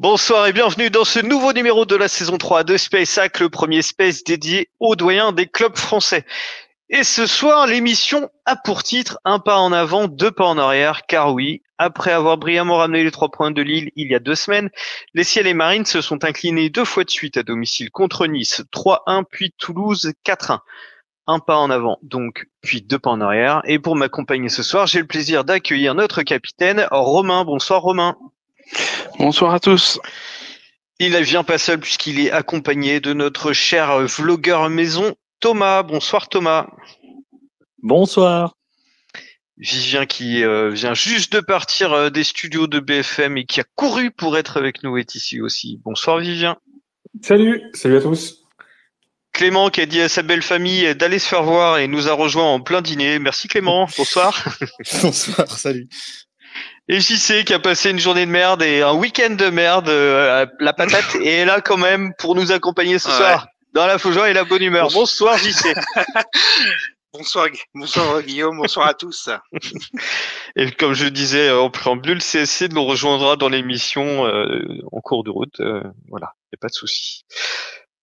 Bonsoir et bienvenue dans ce nouveau numéro de la saison 3 de Space Hack, le premier space dédié aux doyens des clubs français. Et ce soir, l'émission a pour titre un pas en avant, deux pas en arrière, car oui, après avoir brillamment ramené les 3 points de Lille il y a 2 semaines, les Ciels et Marines se sont inclinés 2 fois de suite à domicile contre Nice, 3-1 puis Toulouse 4-1. Un pas en avant, donc, puis 2 pas en arrière. Et pour m'accompagner ce soir, j'ai le plaisir d'accueillir notre capitaine, Romain. Bonsoir Romain. Bonsoir à tous. Il ne vient pas seul puisqu'il est accompagné de notre cher vlogueur maison, Thomas. Bonsoir Thomas. Bonsoir. Vivien qui vient juste de partir des studios de BFM et qui a couru pour être avec nous est ici aussi. Bonsoir Vivien. Salut à tous. Clément qui a dit à sa belle famille d'aller se faire voir et nous a rejoint en plein dîner. Merci Clément. Bonsoir. Bonsoir, salut. Et JC qui a passé une journée de merde et un week-end de merde à la patate et est là quand même pour nous accompagner ce soir dans la joie et la bonne humeur. Bonsoir JC. Bonsoir Guillaume, bonsoir à tous. Et comme je disais en préambule, CSC nous rejoindra dans l'émission en cours de route. Voilà, y a pas de souci.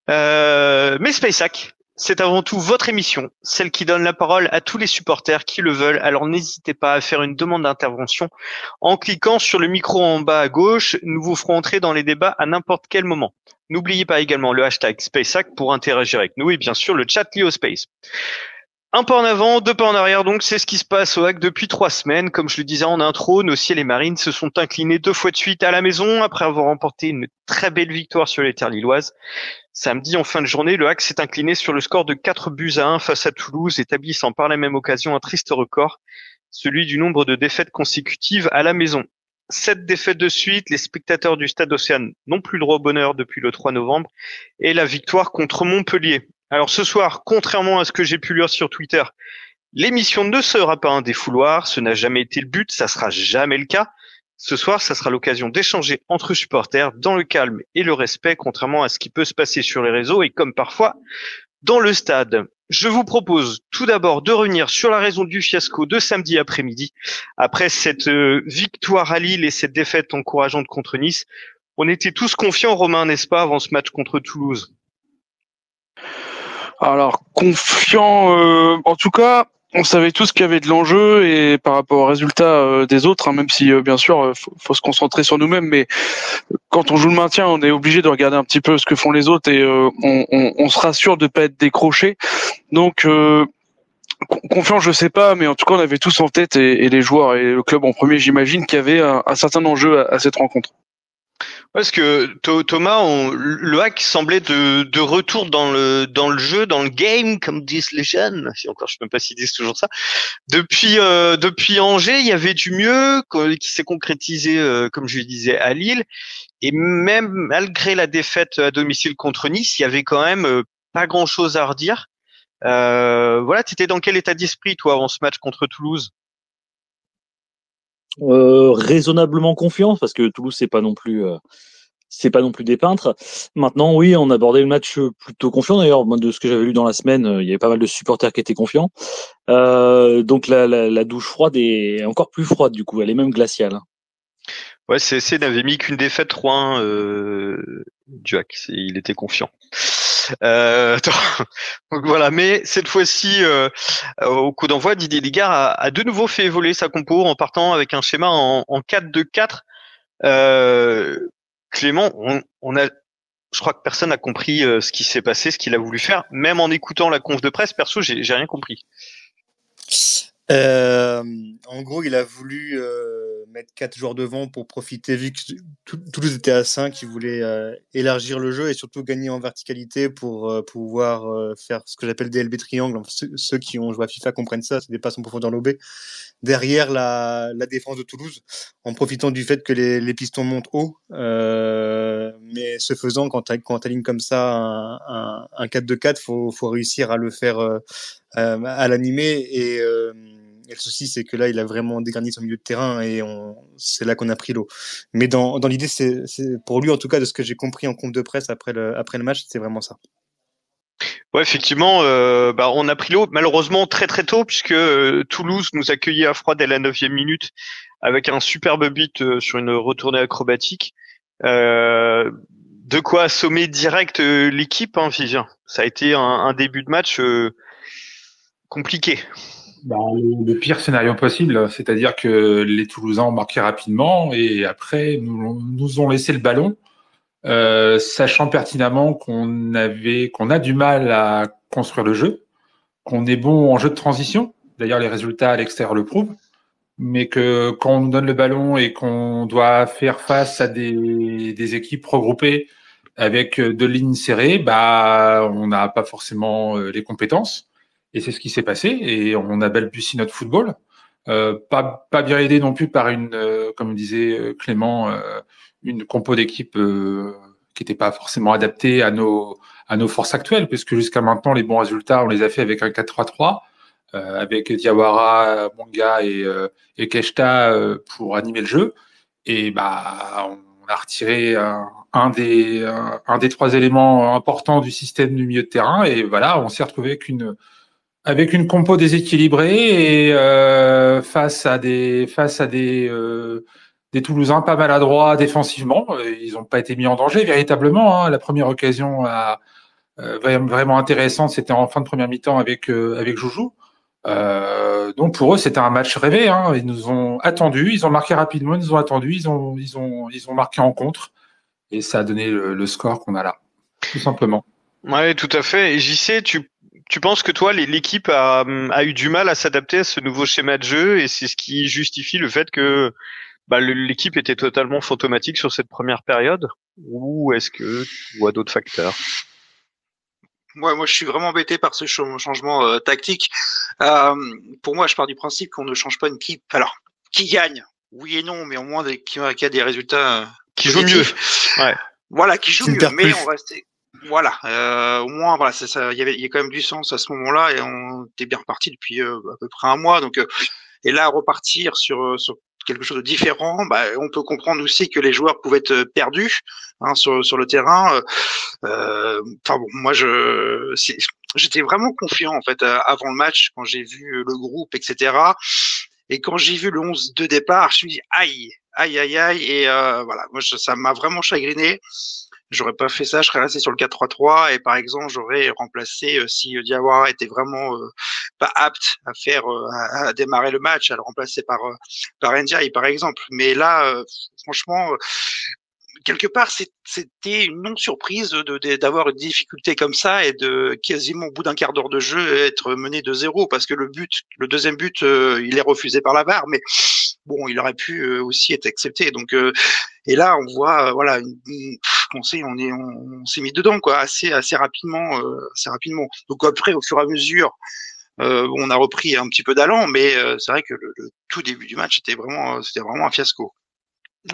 Mais Space Hack, c'est avant tout votre émission, celle qui donne la parole à tous les supporters qui le veulent. Alors n'hésitez pas à faire une demande d'intervention en cliquant sur le micro en bas à gauche. Nous vous ferons entrer dans les débats à n'importe quel moment. N'oubliez pas également le hashtag SpaceHack pour interagir avec nous et bien sûr le chat lié au Space. Un pas en avant, 2 pas en arrière, donc c'est ce qui se passe au Hack depuis 3 semaines. Comme je le disais en intro, nos Ciels et Marines se sont inclinés 2 fois de suite à la maison après avoir remporté une très belle victoire sur les terres lilloises. Samedi, en fin de journée, le Hack s'est incliné sur le score de 4-1 face à Toulouse, établissant par la même occasion un triste record, celui du nombre de défaites consécutives à la maison. 7 défaites de suite, les spectateurs du Stade Océane n'ont plus le droit au bonheur depuis le 3 novembre, et la victoire contre Montpellier. Alors ce soir, contrairement à ce que j'ai pu lire sur Twitter, l'émission ne sera pas un défouloir, ce n'a jamais été le but, ça sera jamais le cas. Ce soir, ça sera l'occasion d'échanger entre supporters dans le calme et le respect, contrairement à ce qui peut se passer sur les réseaux et comme parfois dans le stade. Je vous propose tout d'abord de revenir sur la raison du fiasco de samedi après-midi. Après cette victoire à Lille et cette défaite encourageante contre Nice, on était tous confiants, Romain, n'est-ce pas, avant ce match contre Toulouse? Alors, confiant, en tout cas, on savait tous qu'il y avait de l'enjeu et par rapport aux résultats des autres, même si bien sûr, faut se concentrer sur nous-mêmes, mais quand on joue le maintien, on est obligé de regarder un petit peu ce que font les autres et on se rassure de pas être décroché. Donc, confiant, je sais pas, mais en tout cas, on avait tous en tête et les joueurs et le club en premier, j'imagine, qu'il y avait un certain enjeu à cette rencontre. Parce que Thomas, le Hack semblait de retour dans le jeu, dans le game, comme disent les jeunes. Si encore, je sais même pas s'ils disent toujours ça. Depuis Angers, il y avait du mieux qui s'est concrétisé, comme je le disais, à Lille. Et même malgré la défaite à domicile contre Nice, il y avait quand même pas grand-chose à redire. Voilà, t'étais dans quel état d'esprit toi avant ce match contre Toulouse? Raisonnablement confiant parce que Toulouse c'est pas non plus des peintres. Maintenant oui, on abordait le match plutôt confiant. D'ailleurs, moi, de ce que j'avais lu dans la semaine, il y avait pas mal de supporters qui étaient confiants. Donc la douche froide est encore plus froide du coup, elle est même glaciale. Ouais, CSC n'avait mis qu'une défaite 3-1 du Hack, il était confiant. Donc voilà, mais cette fois-ci, au coup d'envoi, Didier Ligard a de nouveau fait évoluer sa compo en partant avec un schéma en 4-2-4. Clément, je crois que personne n'a compris ce qui s'est passé, ce qu'il a voulu faire. Même en écoutant la conf de presse, perso, j'ai rien compris. En gros, il a voulu mettre 4 joueurs devant pour profiter, vu que Toulouse était à 5, il voulait élargir le jeu et surtout gagner en verticalité pour pouvoir faire ce que j'appelle des LB triangles. Enfin, ceux qui ont joué à FIFA comprennent ça, c'est des passes en profondeur lobée derrière la défense de Toulouse, en profitant du fait que les pistons montent haut. Mais ce faisant, quand t'alignes comme ça un 4-2-4, faut réussir à le faire à l'animer et le souci, c'est que là, il a vraiment dégarni son milieu de terrain et c'est là qu'on a pris l'eau. Mais dans l'idée, c'est pour lui, en tout cas, de ce que j'ai compris en conf de presse après le match, c'est vraiment ça. Ouais, effectivement, on a pris l'eau malheureusement très très tôt puisque Toulouse nous accueillait à froid dès la 9e minute avec un superbe but sur une retournée acrobatique. De quoi assommer direct l'équipe, hein, Vivien. Ça a été un début de match compliqué. Le pire scénario possible, c'est-à-dire que les Toulousains ont marqué rapidement et après nous ont laissé le ballon, sachant pertinemment qu'on a du mal à construire le jeu, qu'on est bon en jeu de transition. D'ailleurs, les résultats à l'extérieur le prouvent. Mais que quand on nous donne le ballon et qu'on doit faire face à des équipes regroupées avec deux lignes serrées, on n'a pas forcément les compétences. Et c'est ce qui s'est passé. Et on a balbutié notre football. Pas bien aidé non plus par comme disait Clément, une compo d'équipe qui n'était pas forcément adaptée à nos forces actuelles, puisque jusqu'à maintenant, les bons résultats, on les a fait avec un 4-3-3. Avec Diawara, Bonga et Keshta pour animer le jeu. Et on a retiré un des trois éléments importants du système du milieu de terrain. Et voilà, on s'est retrouvé avec une compo déséquilibrée et face à des Toulousains pas maladroits défensivement. Ils n'ont pas été mis en danger véritablement. La première occasion vraiment intéressante, c'était en fin de première mi-temps avec Joujou. Donc pour eux c'était un match rêvé, hein. Ils nous ont attendus, ils ont marqué rapidement, ils nous ont attendus, ils ont marqué en contre et ça a donné le score qu'on a là, tout simplement. Ouais, tout à fait. Et JC, tu penses que toi l'équipe a eu du mal à s'adapter à ce nouveau schéma de jeu et c'est ce qui justifie le fait que l'équipe était totalement fantomatique sur cette première période, ou est-ce que tu vois d'autres facteurs? Moi, je suis vraiment embêté par ce changement tactique. Pour moi, je pars du principe qu'on ne change pas une équipe. Alors, qui gagne? Oui et non, mais au moins qui a des résultats qui joue mieux. Ouais. Voilà, qui joue mieux. Mais on restait. Voilà. Au moins, voilà, il y a quand même du sens à ce moment-là et on était bien reparti depuis à peu près un mois. Donc, et là, repartir sur quelque chose de différent, on peut comprendre aussi que les joueurs pouvaient être perdus sur le terrain. Moi j'étais vraiment confiant en fait avant le match quand j'ai vu le groupe, etc. Et quand j'ai vu le 11 de départ, je me suis dit aïe et voilà, moi ça m'a vraiment chagriné. J'aurais pas fait ça, je serais resté sur le 4-3-3 et par exemple j'aurais remplacé si Diawara était vraiment pas apte à faire à démarrer le match, à le remplacer par Ndiaye par exemple. Mais là, franchement, quelque part c'était une non surprise d'avoir une difficulté comme ça et de quasiment au bout d'un quart d'heure de jeu être mené de 0 parce que le deuxième but, il est refusé par la VAR, mais bon, il aurait pu aussi être accepté. Donc et là on voit voilà on s'est mis dedans quoi assez rapidement donc après au fur et à mesure on a repris un petit peu d'allant, mais c'est vrai que le tout début du match c'était vraiment un fiasco.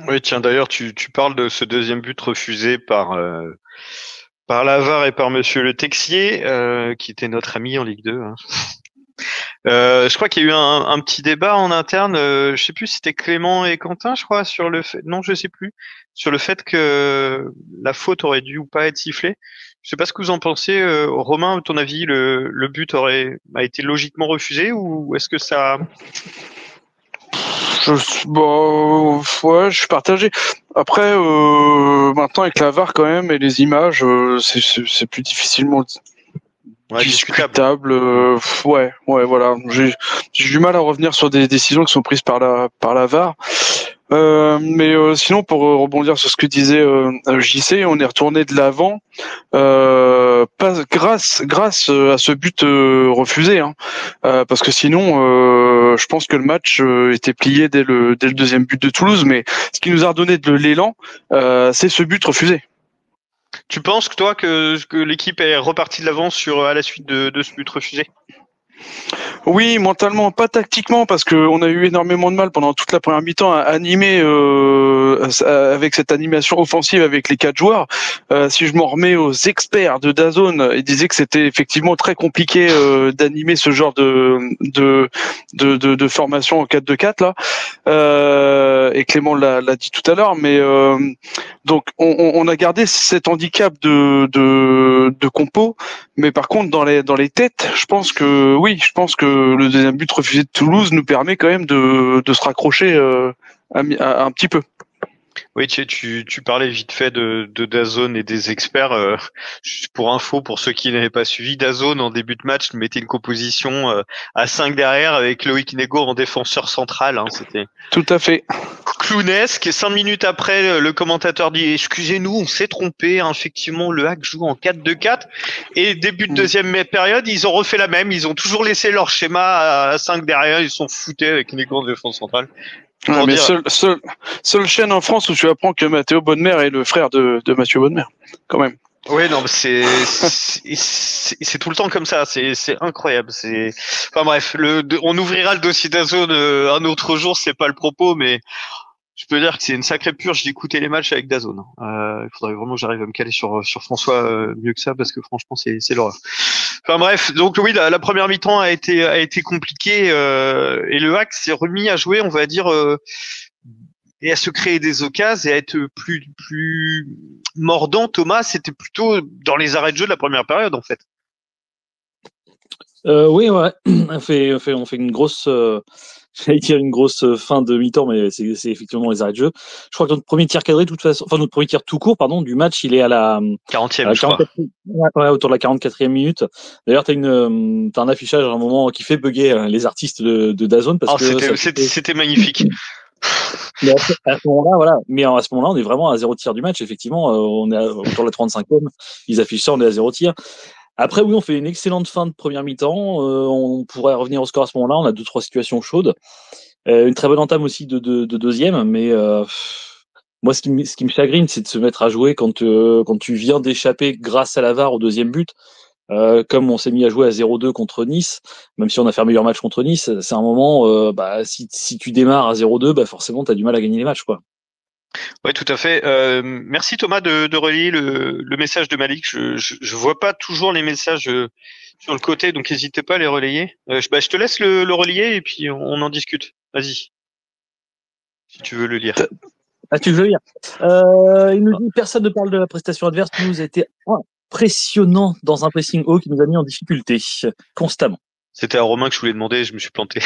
Oui, tiens, d'ailleurs tu parles de ce deuxième but refusé par la VAR et par Monsieur Le Texier, qui était notre ami en Ligue 2, hein. Je crois qu'il y a eu un petit débat en interne, je sais plus si c'était Clément et Quentin, je crois, sur le fait, non, je sais plus, sur le fait que la faute aurait dû ou pas être sifflée. Je sais pas ce que vous en pensez, Romain, à ton avis, le but a été logiquement refusé ou est-ce que ça... Je suis partagé. Après, maintenant avec la VAR quand même et les images, c'est plus difficilement discutable. Voilà. J'ai du mal à revenir sur des décisions qui sont prises par la VAR. Mais sinon, pour rebondir sur ce que disait JC, on est retourné de l'avant grâce à ce but refusé, hein. Parce que sinon, je pense que le match était plié dès le deuxième but de Toulouse. Mais ce qui nous a redonné de l'élan, c'est ce but refusé. Tu penses que toi que l'équipe est repartie de l'avant à la suite de ce but refusé? Oui, mentalement, pas tactiquement, parce que on a eu énormément de mal pendant toute la première mi-temps à animer avec cette animation offensive avec les 4 joueurs. Si je m'en remets aux experts de DAZN, ils disaient que c'était effectivement très compliqué d'animer ce genre de formation en 4-2-4 là. Et Clément l'a dit tout à l'heure, mais donc on a gardé cet handicap de compo, mais par contre dans les têtes, je pense que le deuxième but refusé de Toulouse nous permet quand même de se raccrocher un petit peu. Oui, tu parlais vite fait de DAZN et des experts. Juste pour info, pour ceux qui n'avaient pas suivi, DAZN en début de match mettait une composition à 5 derrière avec Loïc Nego en défenseur central. Hein, c'était Tout à fait. clownesque. Et 5 minutes après, le commentateur dit excusez-nous, on s'est trompé. Hein, effectivement, le Hack joue en 4-2-4. Et début de deuxième période, ils ont refait la même. Ils ont toujours laissé leur schéma à 5 derrière. Ils sont foutés avec Nego en défense centrale. Ouais, mais seule chaîne en France où tu apprends que Mathéo Bonnemer est le frère de Mathieu Bonnemer, quand même. Ouais, non, c'est tout le temps comme ça. C'est incroyable. Enfin bref, on ouvrira le dossier DAZN un autre jour. C'est pas le propos, mais je peux dire que c'est une sacrée purge d'écouter les matchs avec DAZN. Il faudrait vraiment que j'arrive à me caler sur François mieux que ça parce que franchement c'est l'horreur. Enfin bref, donc oui, la première mi-temps a été compliquée et le Hack s'est remis à jouer, on va dire. Et à se créer des occasions et à être plus mordant. Thomas, c'était plutôt dans les arrêts de jeu de la première période, en fait. Oui, ouais. On fait une grosse, j'allais dire une grosse fin de mi-temps, mais c'est effectivement les arrêts de jeu. Je crois que notre premier tir cadré, de toute façon, enfin notre premier tir tout court, pardon, du match, il est à la 40e, je crois. Ouais, autour de la 44e minute. D'ailleurs, t'as un affichage à un moment qui fait bugger les artistes de DAZN parce que c'était magnifique. Mais à ce moment-là, voilà. Mais à ce moment-là, on est vraiment à 0 tir du match. Effectivement, on est autour de la 35e. Ils affichent ça, on est à 0 tir. Après, oui, on fait une excellente fin de première mi-temps. On pourrait revenir au score à ce moment-là. On a 2-3 situations chaudes. Une très bonne entame aussi de deuxième. Mais moi, ce qui me chagrine, c'est de se mettre à jouer quand tu viens d'échapper grâce à la VAR au deuxième but. Comme on s'est mis à jouer à 0-2 contre Nice, même si on a fait un meilleur match contre Nice, c'est un moment, si tu démarres à 0-2, forcément, t'as du mal à gagner les matchs, quoi. Oui, tout à fait. Merci Thomas de relayer le message de Malik. Je vois pas toujours les messages sur le côté, donc n'hésitez pas à les relayer. Je te laisse le relayer et puis on en discute. Vas-y, si tu veux le lire. Ah, tu veux lire. Il nous dit personne ne parle de la prestation adverse. Toulouse a été impressionnant dans un pressing haut qui nous a mis en difficulté constamment. C'était à Romain que je voulais demander, je me suis planté.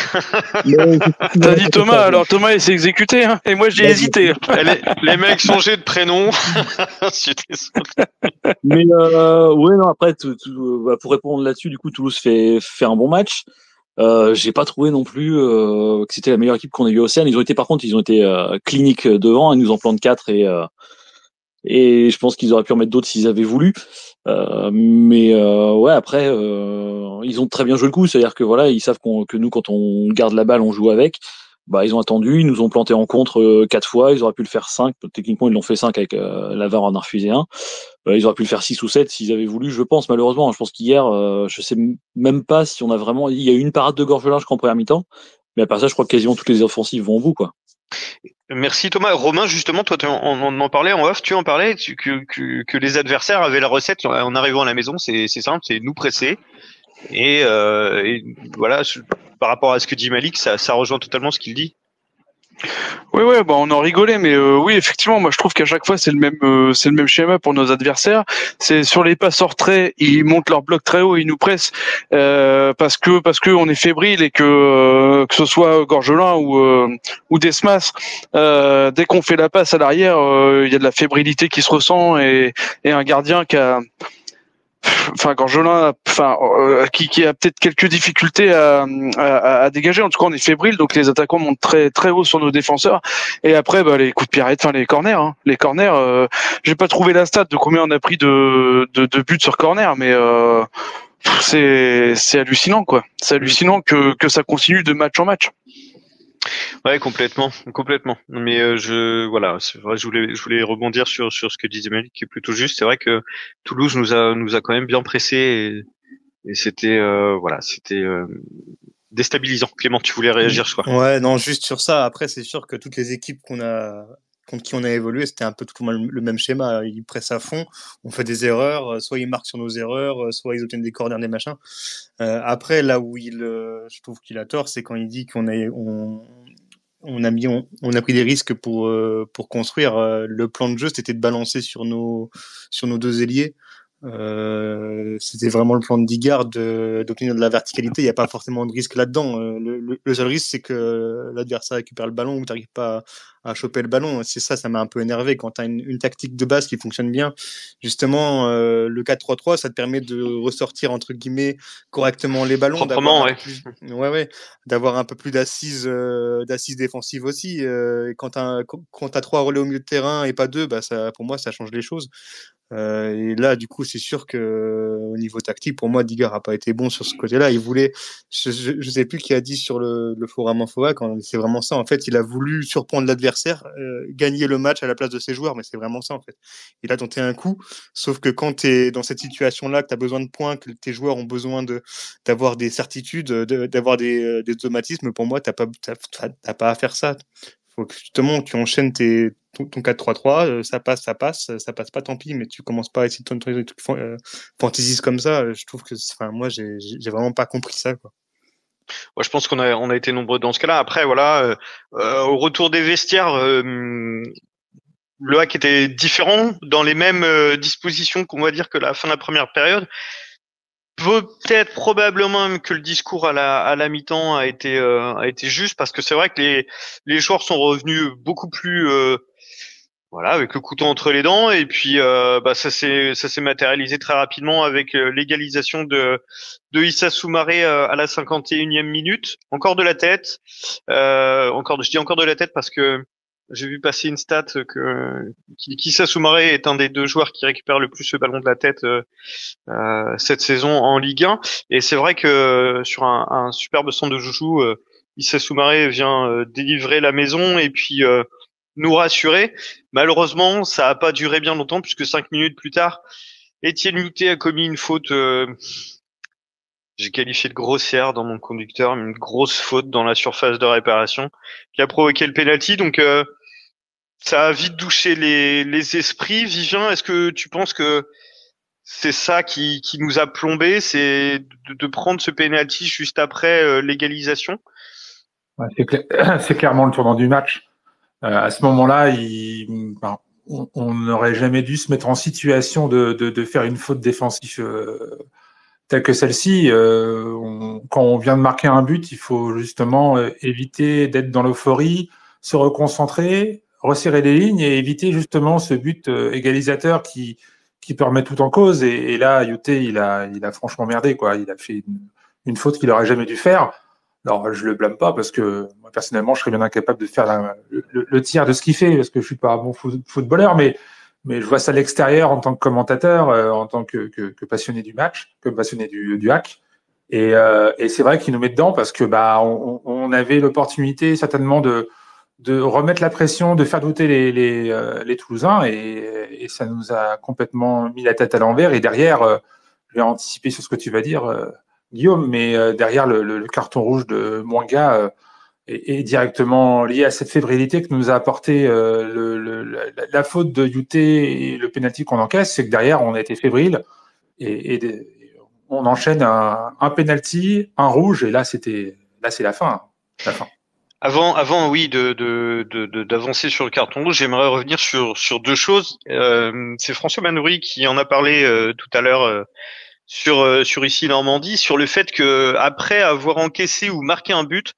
T'as dit Thomas, alors Thomas il s'est exécuté, hein, et moi j'ai hésité. Les mecs changé de prénom. Mais ouais, non, après, pour répondre là-dessus, du coup, Toulouse fait un bon match. J'ai pas trouvé non plus que c'était la meilleure équipe qu'on ait vue au CERN. Ils ont été cliniques devant, ils nous en plantent 4 et je pense qu'ils auraient pu en mettre d'autres s'ils avaient voulu. Mais ouais, après, ils ont très bien joué le coup, c'est-à-dire que voilà, ils savent que nous, quand on garde la balle, on joue avec. Ils ont attendu, ils nous ont planté en contre 4 fois, ils auraient pu le faire 5. Techniquement, ils l'ont fait 5 avec la VAR en a refusé 1. Ils auraient pu le faire 6 ou 7 s'ils avaient voulu, je pense, malheureusement. Je pense qu'hier, je sais même pas si on a vraiment... Il y a eu une parade de Gorgelin, je crois, en première mi-temps. Mais à part ça, je crois que quasiment toutes les offensives vont au bout, quoi. Merci Thomas. Romain, justement, toi, on en parlait en off, tu en parlais, que les adversaires avaient la recette en arrivant à la maison, c'est simple, c'est nous presser. Et voilà, par rapport à ce que dit Malik, ça rejoint totalement ce qu'il dit. Oui, on en rigolait, mais oui, effectivement, moi je trouve qu'à chaque fois c'est le même schéma pour nos adversaires. C'est sur les passes hors trait, ils montent leur bloc très haut, ils nous pressent parce que on est fébrile et que ce soit Gorgelin ou Desmas, dès qu'on fait la passe à l'arrière, il y a de la fébrilité qui se ressent et un gardien Gorgelin, qui a peut-être quelques difficultés à dégager. En tout cas, on est fébrile, donc les attaquants montent très très haut sur nos défenseurs. Et après, les coups de pied arrêtés, les corners. Hein. Les corners, j'ai pas trouvé la stat de combien on a pris de buts sur corner, mais c'est hallucinant, quoi. C'est hallucinant que ça continue de match en match. Ouais, complètement. Mais je voulais rebondir sur ce que disait Malik, qui est plutôt juste. C'est vrai que Toulouse nous a quand même bien pressé et c'était déstabilisant. Clément, tu voulais réagir, je crois. Ouais, non, juste sur ça. Après, c'est sûr que toutes les équipes contre qui on a évolué, c'était un peu tout le même schéma. Ils pressent à fond, on fait des erreurs, soit ils marquent sur nos erreurs, soit ils obtiennent des corners, des machins. Après, là où je trouve qu'il a tort, c'est quand il dit qu'on a pris des risques pour construire. Le plan de jeu, c'était de balancer sur nos deux ailiers. C'était vraiment le plan de Digard d'obtenir de la verticalité. Il n'y a pas forcément de risque là-dedans. Le seul risque, c'est que l'adversaire récupère le ballon ou tu n'arrives pas à choper le ballon. C'est ça m'a un peu énervé. Quand tu as une tactique de base qui fonctionne bien, justement, le 4-3-3, ça te permet de ressortir, entre guillemets, correctement les ballons. Proprement, D'avoir un peu plus d'assises défensives aussi. Quand tu as 3 relais au milieu de terrain et pas 2, bah pour moi, ça change les choses. Et là, du coup, c'est sûr que au niveau tactique, pour moi, Digard a pas été bon sur ce côté-là. Il voulait, je sais plus qui a dit sur le forum Infoa, quand c'est vraiment ça. En fait, il a voulu surprendre l'adversaire, gagner le match à la place de ses joueurs, mais c'est vraiment ça en fait. Il a tenté un coup, sauf que quand tu es dans cette situation-là, que tu as besoin de points, que tes joueurs ont besoin d'avoir des certitudes, d'avoir des automatismes, pour moi, t'as pas à faire ça. Faut que justement tu enchaînes ton 4-3-3, ça passe pas, tant pis, mais tu commences pas à essayer de tourner des trucs fantaisistes comme ça. Je trouve que, moi, j'ai vraiment pas compris ça, quoi. Ouais, je pense qu'on a été nombreux dans ce cas-là. Après, voilà, au retour des vestiaires, le hack était différent, dans les mêmes dispositions qu'on va dire que la fin de la première période. Peut-être probablement même que le discours à la mi-temps a été juste, parce que c'est vrai que les joueurs sont revenus beaucoup plus voilà, avec le couteau entre les dents, et puis ça s'est matérialisé très rapidement avec l'égalisation de Issa Soumaré à la 51e minute. Encore de la tête. Je dis encore de la tête parce que j'ai vu passer une stat qu'Issa Soumaré est un des 2 joueurs qui récupère le plus le ballon de la tête cette saison en Ligue 1. Et c'est vrai que sur un superbe centre de joujou, Issa Soumaré vient délivrer la maison et puis nous rassurer. Malheureusement, ça a pas duré bien longtemps, puisque 5 minutes plus tard, Étienne Moutet a commis une faute, j'ai qualifié de grossière dans mon conducteur, une grosse faute dans la surface de réparation, qui a provoqué le penalty. Donc ça a vite douché les esprits. Vivien, est-ce que tu penses que c'est ça qui nous a plombé, c'est de prendre ce penalty juste après l'égalisation? Ouais, c'est clairement le tournant du match. À ce moment-là, on n'aurait jamais dû se mettre en situation de faire une faute défensive telle que celle-ci. Quand on vient de marquer un but, il faut justement éviter d'être dans l'euphorie, se reconcentrer, resserrer les lignes et éviter justement ce but égalisateur qui peut remettre tout en cause. Et là, Youté, il a franchement merdé, quoi. Il a fait une faute qu'il aurait jamais dû faire. Alors, je le blâme pas parce que moi, personnellement, je serais bien incapable de faire le tiers de ce qu'il fait parce que je suis pas un bon footballeur, mais je vois ça à l'extérieur en tant que commentateur, en tant que passionné du match, que passionné du hack. Et c'est vrai qu'il nous met dedans parce que on avait l'opportunité certainement de remettre la pression, de faire douter les Toulousains et ça nous a complètement mis la tête à l'envers. Et derrière, je vais anticiper sur ce que tu vas dire, Guillaume, mais derrière le carton rouge de Mwanga est directement lié à cette fébrilité que nous a apporté la faute de Youté et le penalty qu'on encaisse, c'est que derrière on a été fébrile et on enchaîne un penalty, un rouge et là c'est la fin. Avant, oui, d'avancer sur le carton rouge, j'aimerais revenir sur 2 choses. C'est François Manoury qui en a parlé tout à l'heure sur ici Normandie, sur le fait que après avoir encaissé ou marqué un but,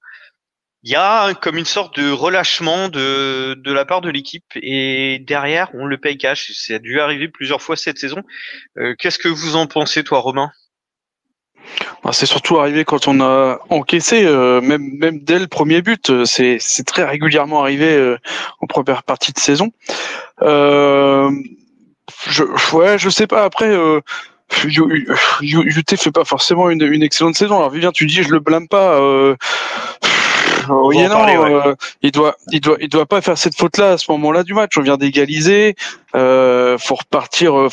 il y a comme une sorte de relâchement de la part de l'équipe et derrière on le paye cash. Ça a dû arriver plusieurs fois cette saison. Qu'est-ce que vous en pensez, toi, Romain? C'est surtout arrivé quand on a encaissé, même dès le premier but. C'est très régulièrement arrivé en première partie de saison. Je sais pas. Après, Youté fait pas forcément une excellente saison. Alors Vivien, tu dis je le blâme pas. Il doit pas faire cette faute-là à ce moment-là du match. On vient d'égaliser. Faut repartir.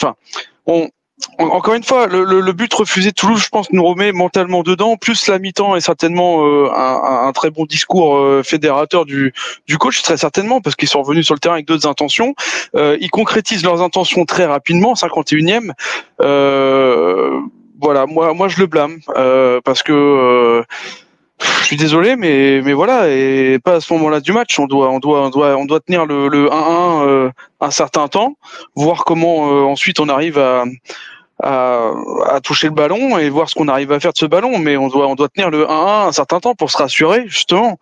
Encore une fois, le but refusé de Toulouse, je pense, nous remet mentalement dedans. Plus la mi-temps est certainement un très bon discours fédérateur du coach, très certainement, parce qu'ils sont revenus sur le terrain avec d'autres intentions. Ils concrétisent leurs intentions très rapidement, 51e. Voilà, moi je le blâme parce que je suis désolé, mais voilà, et pas à ce moment-là du match. On doit tenir le 1-1 un certain temps, voir comment ensuite on arrive à toucher le ballon et voir ce qu'on arrive à faire de ce ballon. Mais on doit tenir le 1-1 un certain temps pour se rassurer, justement,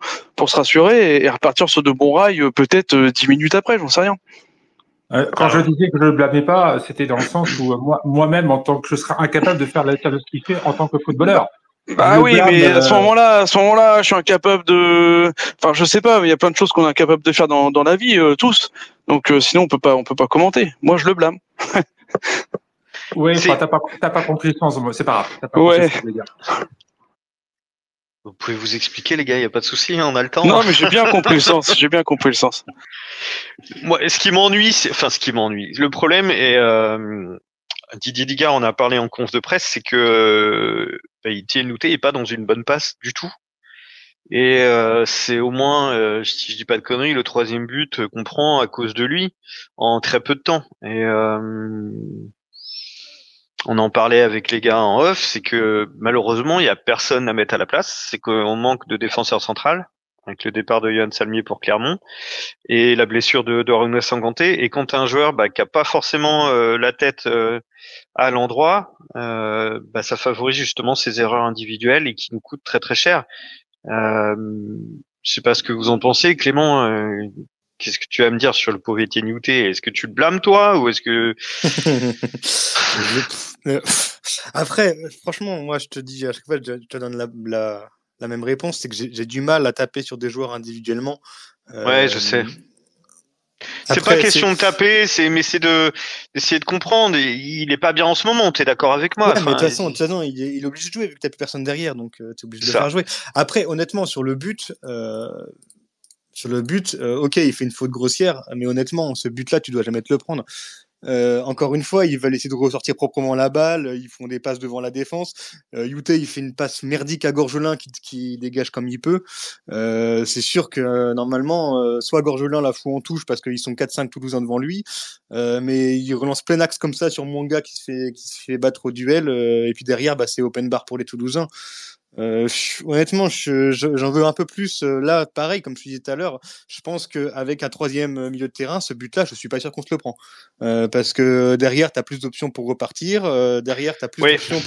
et repartir sur de bons rails, peut-être 10 minutes après, j'en sais rien. Quand je disais que je ne blâmais pas, c'était dans le sens où moi-même, en tant que je serais incapable de faire la de ce qu'il fait en tant que footballeur. Bah oui, mais à ce moment-là, je suis incapable de. Enfin, je sais pas, mais il y a plein de choses qu'on est incapable de faire dans la vie, tous. Donc, sinon, on peut pas commenter. Moi, je le blâme. Oui, t'as pas compris le sens. C'est pas grave. T'as pas ouais. compris ce que je voulais dire. Vous pouvez vous expliquer, les gars, y a pas de souci, on a le temps. Non, mais j'ai bien compris le sens. Moi, ce qui m'ennuie, le problème est, Didier Digard en a parlé en conf de presse, c'est que Etienne Nouté est pas dans une bonne passe du tout. Et c'est au moins, si je dis pas de conneries, le 3e but qu'on prend à cause de lui en très peu de temps. Et on en parlait avec les gars en off, c'est que malheureusement il y a personne à mettre à la place, c'est qu'on manque de défenseur central avec le départ de Yohan Salmier pour Clermont et la blessure de Runa Sanganté. Et quand t'as un joueur qui a pas forcément la tête à l'endroit, ça favorise justement ces erreurs individuelles et qui nous coûtent très très cher. Je sais pas ce que vous en pensez, Clément. Qu'est-ce que tu vas me dire sur le pauvre Etienne Nouté? Est-ce que tu le blâmes toi ou est-ce que Après, franchement, moi je te dis à chaque fois, je te donne la même réponse, c'est que j'ai du mal à taper sur des joueurs individuellement. Ouais, je sais. C'est pas question de taper, c'est d'essayer de comprendre. Il est pas bien en ce moment. T'es d'accord avec moi? Ouais, mais de toute façon, il est obligé de jouer vu que t'as plus personne derrière, donc t'es obligé de le faire jouer. Après, honnêtement, sur le but, ok, il fait une faute grossière, mais honnêtement, ce but-là, tu dois jamais te le prendre. Encore une fois, ils veulent essayer de ressortir proprement la balle, ils font des passes devant la défense. Youté, il fait une passe merdique à Gorgelin qui dégage comme il peut. C'est sûr que normalement, soit Gorgelin la fout en touche parce qu'ils sont 4-5 Toulousains devant lui, mais il relance plein axe comme ça sur Mwanga qui se fait battre au duel, et puis derrière, c'est open bar pour les Toulousains. Honnêtement, j'en veux un peu plus. Là, pareil, comme je disais tout à l'heure, je pense qu'avec un 3e milieu de terrain, ce but-là, je suis pas sûr qu'on se le prend. Parce que derrière, tu as plus d'options pour repartir. Derrière, tu as plus d'options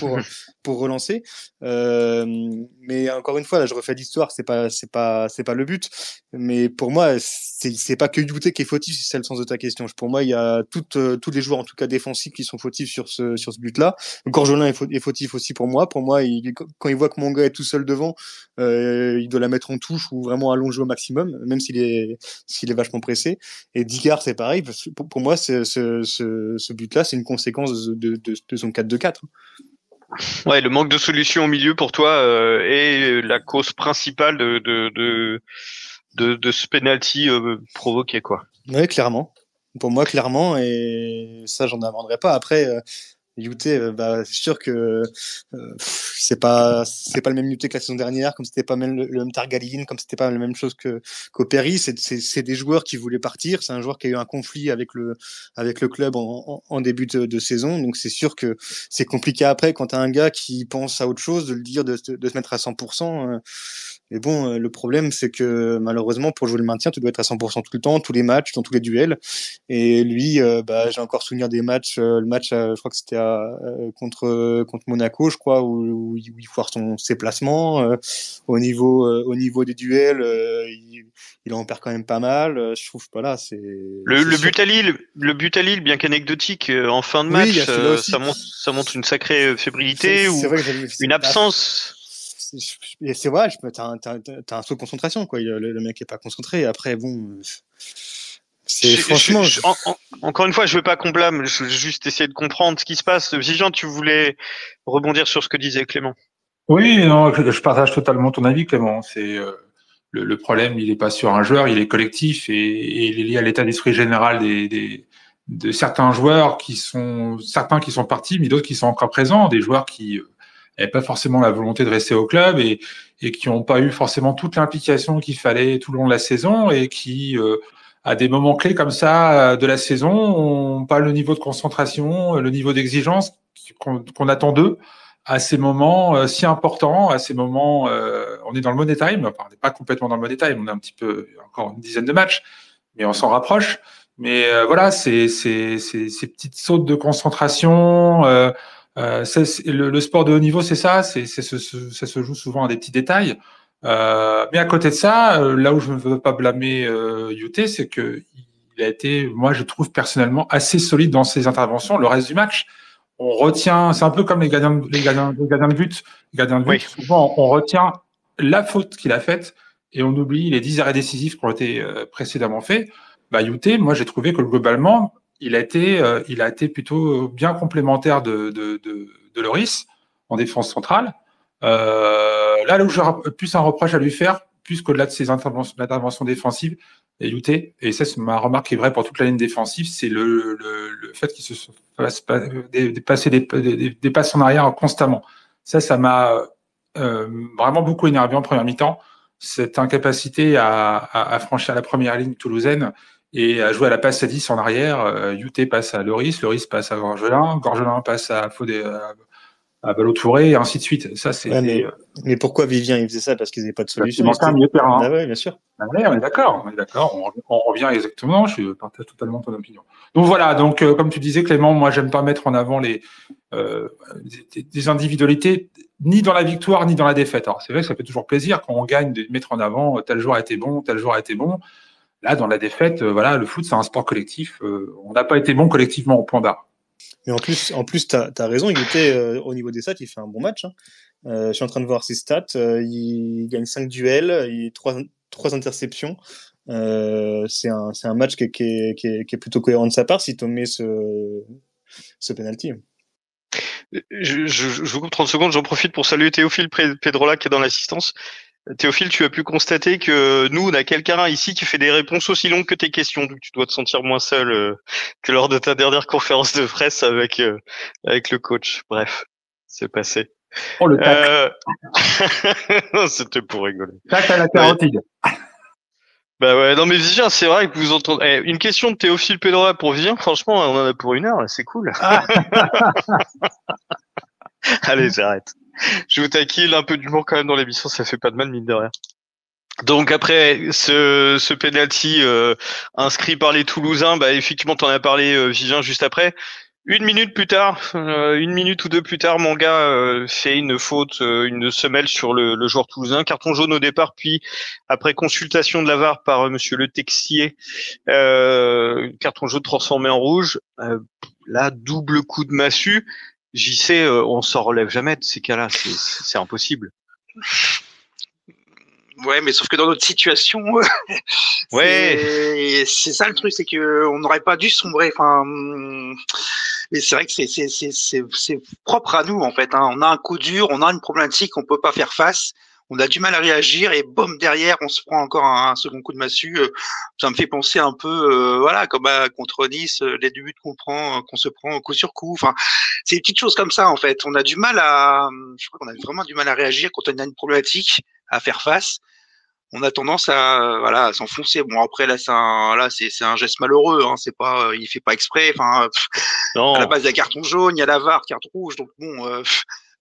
pour relancer. Mais encore une fois, là, je refais l'histoire, c'est pas le but. Mais pour moi, c'est pas que Youté qui est fautif, si c'est le sens de ta question. Pour moi, il y a tous les joueurs, en tout cas défensifs, qui sont fautifs sur ce but-là. Gorgelin est fautif aussi pour moi. Pour moi, quand il voit que Mwanga est tout seul devant, il doit la mettre en touche ou vraiment allonger au maximum, même s'il est vachement pressé. Et Digard, c'est pareil. Pour moi, ce but-là, c'est une conséquence de son 4-2-4. Ouais, le manque de solution au milieu pour toi est la cause principale de ce penalty provoqué, quoi. Ouais, clairement. Pour moi, clairement, et ça, j'en inventerai pas. Après, Youté, c'est sûr que c'est pas le même Youté que la saison dernière, comme c'était pas même le même Targaline, comme c'était pas la même chose qu'au Péry. C'est des joueurs qui voulaient partir. C'est un joueur qui a eu un conflit avec le club en début de saison. Donc c'est sûr que c'est compliqué après quand t'as un gars qui pense à autre chose, de le dire, de se mettre à 100%. Mais bon, le problème, c'est que malheureusement, pour jouer le maintien, tu dois être à 100% tout le temps, tous les matchs, dans tous les duels. Et lui, j'ai encore souvenir des matchs. Le match, je crois que c'était contre Monaco, je crois, où il foire ses placements. Au niveau des duels, il en perd quand même pas mal. Je trouve, voilà, c'est le but à Lille, bien qu'anecdotique, en fin de match, ça montre une sacrée fébrilité ou une absence. C'est vrai, t'as un saut de concentration, quoi. Le mec est pas concentré. Après, bon, franchement. Encore une fois, je veux pas qu'on blâme, je veux juste essayer de comprendre ce qui se passe. Jean, tu voulais rebondir sur ce que disait Clément. Oui, non, je partage totalement ton avis, Clément. C'est le problème, il est pas sur un joueur, il est collectif et il est lié à l'état d'esprit général de certains joueurs certains qui sont partis, mais d'autres qui sont encore présents, des joueurs qui n'avaient pas forcément la volonté de rester au club et qui n'ont pas eu forcément toute l'implication qu'il fallait tout le long de la saison et qui, à des moments clés comme ça de la saison, n'ont pas le niveau de concentration, le niveau d'exigence qu'on attend d'eux à ces moments si importants, à ces moments, on est dans le money time, enfin, on n'est pas complètement dans le money time, on a un petit peu, encore une dizaine de matchs, mais on s'en rapproche. Mais voilà, ces petites sautes de concentration, Le sport de haut niveau, c'est ça. Ça se joue souvent à des petits détails. Mais à côté de ça, là où je ne veux pas blâmer Yuté, c'est que il a été, moi, je trouve personnellement assez solide dans ses interventions. Le reste du match, on retient. C'est un peu comme les gardiens de but. Les gardiens de but, souvent, on retient la faute qu'il a faite et on oublie les 10 arrêts décisifs qui ont été précédemment faits. Yuté, moi, j'ai trouvé que globalement, il a été plutôt bien complémentaire de Loris en défense centrale. Là où j'aurais plus un reproche à lui faire, plus qu'au-delà de ses interventions défensives, et Yuté, et ça c'est ma remarque qui est vraie pour toute la ligne défensive, c'est le fait qu'il se fasse passer des passes en arrière constamment. Ça m'a vraiment beaucoup énervé en première mi-temps, cette incapacité à franchir la première ligne toulousaine et à jouer à la passe à 10 en arrière. Yuté passe à Loris passe à Gorgelin passe à Ballo-Touré et ainsi de suite. Ça, c'est. Ouais, mais pourquoi Vivien il faisait ça? Parce qu'ils n'avaient pas de solution. Il manquait un milieu de terrain. Ah ouais, bien sûr. Ouais, on est d'accord. On revient exactement. Je partage totalement ton opinion. Donc voilà. Donc comme tu disais, Clément, moi j'aime pas mettre en avant des individualités ni dans la victoire ni dans la défaite. Alors c'est vrai que ça fait toujours plaisir quand on gagne de mettre en avant tel joueur a été bon, tel joueur a été bon. Là, dans la défaite, voilà, le foot c'est un sport collectif. On n'a pas été bon collectivement au point barre. Mais en plus, t'as raison. Il était au niveau des stats, il fait un bon match. Hein. Je suis en train de voir ses stats. Il gagne 5 duels, il 3 interceptions. C'est un match qui est plutôt cohérent de sa part si tu mets ce penalty. Je vous coupe 30 secondes. J'en profite pour saluer Théophile Pedrola qui est dans l'assistance. Théophile, tu as pu constater que nous, on a quelqu'un ici qui fait des réponses aussi longues que tes questions, donc tu dois te sentir moins seul que lors de ta dernière conférence de presse avec le coach. Bref, c'est passé. Oh le tac. C'était pour rigoler. Tac à la carotide. Bah ouais, non mais Vivien, c'est vrai que vous entendez. Une question de Théophile Pedrola pour Vivien, franchement, on en a pour 1 heure, là, c'est cool. Allez, j'arrête. Je vous taquine, un peu d'humour quand même dans l'émission, ça fait pas de mal, mine de rien. Donc après ce penalty inscrit par les Toulousains, effectivement t'en as parlé Vivien juste après. 1 minute plus tard, 1 minute ou 2 plus tard, Manga fait une faute, une semelle sur le joueur toulousain, carton jaune au départ, puis après consultation de la VAR par Monsieur Le Texier, carton jaune transformé en rouge. Là, double coup de massue. JC, on s'en relève jamais de ces cas-là, c'est impossible. Ouais, mais sauf que dans notre situation, ouais, c'est ça le truc, c'est que on n'aurait pas dû sombrer. Enfin, mais c'est vrai que c'est propre à nous en fait. Hein. On a un coup dur, on a une problématique qu'on peut pas faire face. On a du mal à réagir et boum derrière, on se prend encore un second coup de massue. Ça me fait penser un peu, voilà, comme contre Nice, les buts qu'on se prend coup sur coup. Enfin, c'est des petites choses comme ça en fait. On a du mal je crois qu'on a vraiment du mal à réagir quand on a une problématique à faire face. On a tendance à s'enfoncer. Bon après là c'est un geste malheureux. Hein. C'est pas, il fait pas exprès. Enfin, à la base il y a carton jaune, il y a la VAR, carte rouge. Donc bon.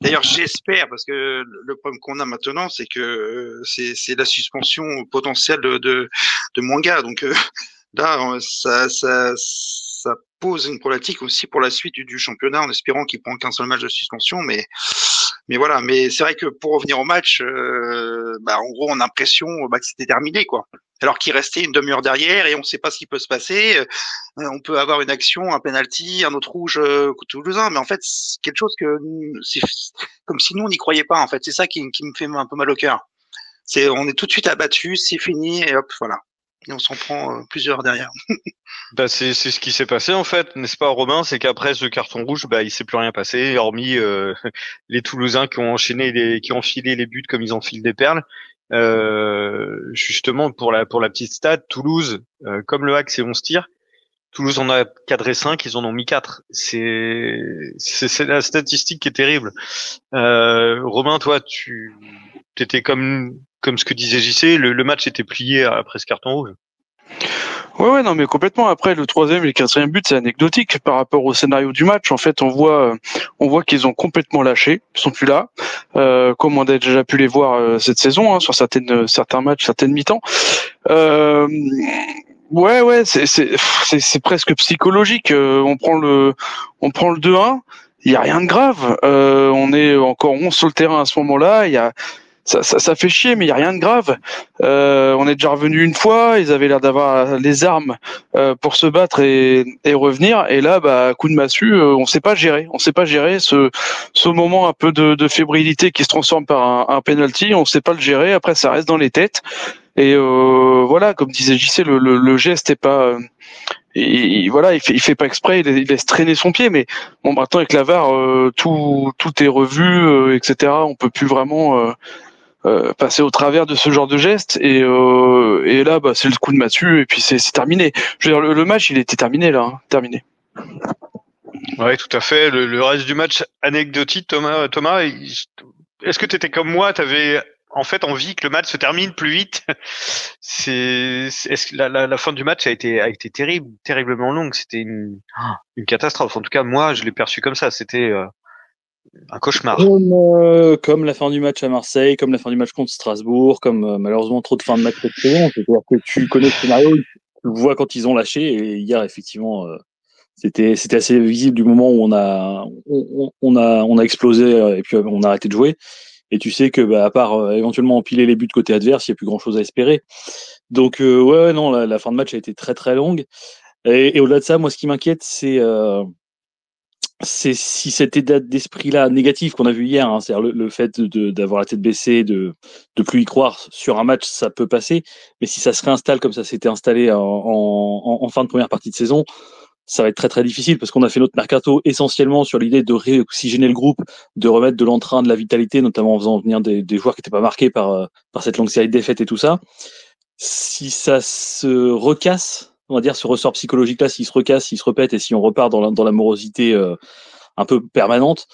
D'ailleurs, j'espère, parce que le problème qu'on a maintenant, c'est que c'est la suspension potentielle de Manga. Donc là, ça pose une problématique aussi pour la suite du championnat, en espérant qu'il prend qu'un seul match de suspension. Mais voilà. Mais c'est vrai que pour revenir au match, en gros, on a l'impression que c'était terminé, quoi. Alors qu'il restait une demi-heure derrière et on ne sait pas ce qui peut se passer. On peut avoir une action, un penalty, un autre rouge toulousain, mais en fait, c'est quelque chose que c'est comme si nous, on n'y croyait pas, en fait. C'est ça qui me fait un peu mal au cœur. On est tout de suite abattu, c'est fini, et hop, voilà. Et on s'en prend plusieurs derrière. C'est ce qui s'est passé, en fait, n'est-ce pas, Romain? C'est qu'après ce carton rouge, il s'est plus rien passé, hormis les Toulousains qui ont qui ont enfilé les buts comme ils enfilent des perles. Justement pour la petite stat, Toulouse, comme le Hack c'est 11 tirs, Toulouse en a cadré 5, ils en ont mis 4. C'est la statistique qui est terrible. Romain, toi, tu étais comme ce que disait JC, le match était plié après ce carton rouge. Ouais, non, mais complètement. Après, le 3e et le 4e but, c'est anecdotique par rapport au scénario du match. En fait, on voit qu'ils ont complètement lâché, ils sont plus là, comme on a déjà pu les voir cette saison, hein, sur certains matchs, certaines mi-temps. Ouais, c'est presque psychologique. On prend le 2-1 il y a rien de grave. On est encore 11 sur le terrain à ce moment-là. Ça fait chier, mais il y a rien de grave. On est déjà revenu une fois. Ils avaient l'air d'avoir les armes pour se battre et revenir. Et là, coup de massue, on sait pas gérer. On sait pas gérer ce moment un peu de fébrilité qui se transforme par un penalty. On sait pas le gérer. Après, ça reste dans les têtes. Et voilà, comme disait JC, le geste est pas. Voilà, il fait pas exprès, il laisse traîner son pied, mais bon, maintenant avec la VAR, tout est revu, etc. On peut plus vraiment passer au travers de ce genre de geste, et là, c'est le coup de massue, et puis c'est terminé. Je veux dire, le match, il était terminé là, hein, terminé. Ouais, tout à fait. Le reste du match anecdotique, Thomas, est-ce que t'étais comme moi, t'avais en fait envie que le match se termine plus vite? Est-ce que la fin du match a été terriblement longue. C'était une catastrophe. En tout cas, moi, je l'ai perçu comme ça. C'était un cauchemar. Comme la fin du match à Marseille, comme la fin du match contre Strasbourg, comme malheureusement trop de fin de match cette saison. C'est-à-dire que tu connais le scénario, tu vois quand ils ont lâché, et hier effectivement. C'était assez visible du moment où on a explosé, et puis on a arrêté de jouer. Et tu sais que à part éventuellement empiler les buts côté adverse, il y a plus grand chose à espérer. Donc ouais, non, la fin de match a été très très longue. Et au-delà de ça, moi ce qui m'inquiète, c'est si cet état d'esprit-là négatif qu'on a vu hier, hein, c'est-à-dire le fait d'avoir la tête baissée, de plus y croire sur un match, ça peut passer. Mais si ça se réinstalle comme ça s'était installé en fin de première partie de saison, ça va être très très difficile, parce qu'on a fait notre mercato essentiellement sur l'idée de réoxygéner le groupe, de remettre de l'entrain, de la vitalité, notamment en faisant venir des joueurs qui n'étaient pas marqués par cette longue série de défaites et tout ça. Si ça se recasse, on va dire, ce ressort psychologique-là, s'il se recasse, s'il se répète, et si on repart dans la morosité un peu permanente,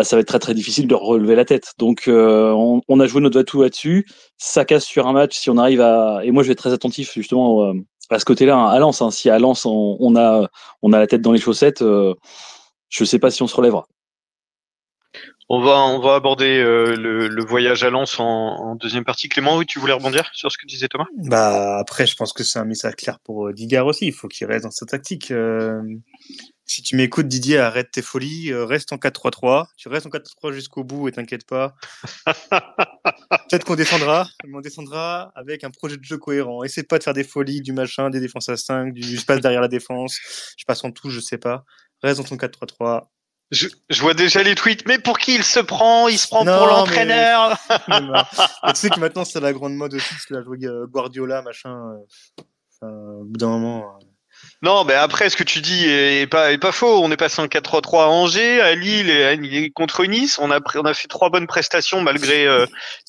ça va être très très difficile de relever la tête. Donc on a joué notre atout là-dessus. Ça casse sur un match, si on arrive à... Et moi je vais être très attentif justement à ce côté-là, hein, à Lens. Hein. Si à Lens on a la tête dans les chaussettes, je sais pas si on se relèvera. On va aborder le voyage à Lens en deuxième partie. Clément, oui, tu voulais rebondir sur ce que disait Thomas? Après, je pense que c'est un message clair pour Digard aussi. Il faut qu'il reste dans sa tactique. Si tu m'écoutes, Didier, arrête tes folies, reste en 4-3-3. Tu restes en 4-3 jusqu'au bout et t'inquiète pas. Peut-être qu'on descendra, mais on descendra avec un projet de jeu cohérent. Essaie pas de faire des folies, du machin, des défenses à 5, je passe derrière la défense, je passe en touche, je sais pas. Reste dans ton 4-3-3. Je vois déjà les tweets, mais pour qui il se prend? Il se prend pour l'entraîneur. Tu sais que maintenant c'est la grande mode aussi, parce que là, jouer Guardiola, machin. Au bout d'un moment. Non, mais après, ce que tu dis est pas faux. On est passé en 4-3-3 à Angers, à Lille et contre Nice. On a fait 3 bonnes prestations malgré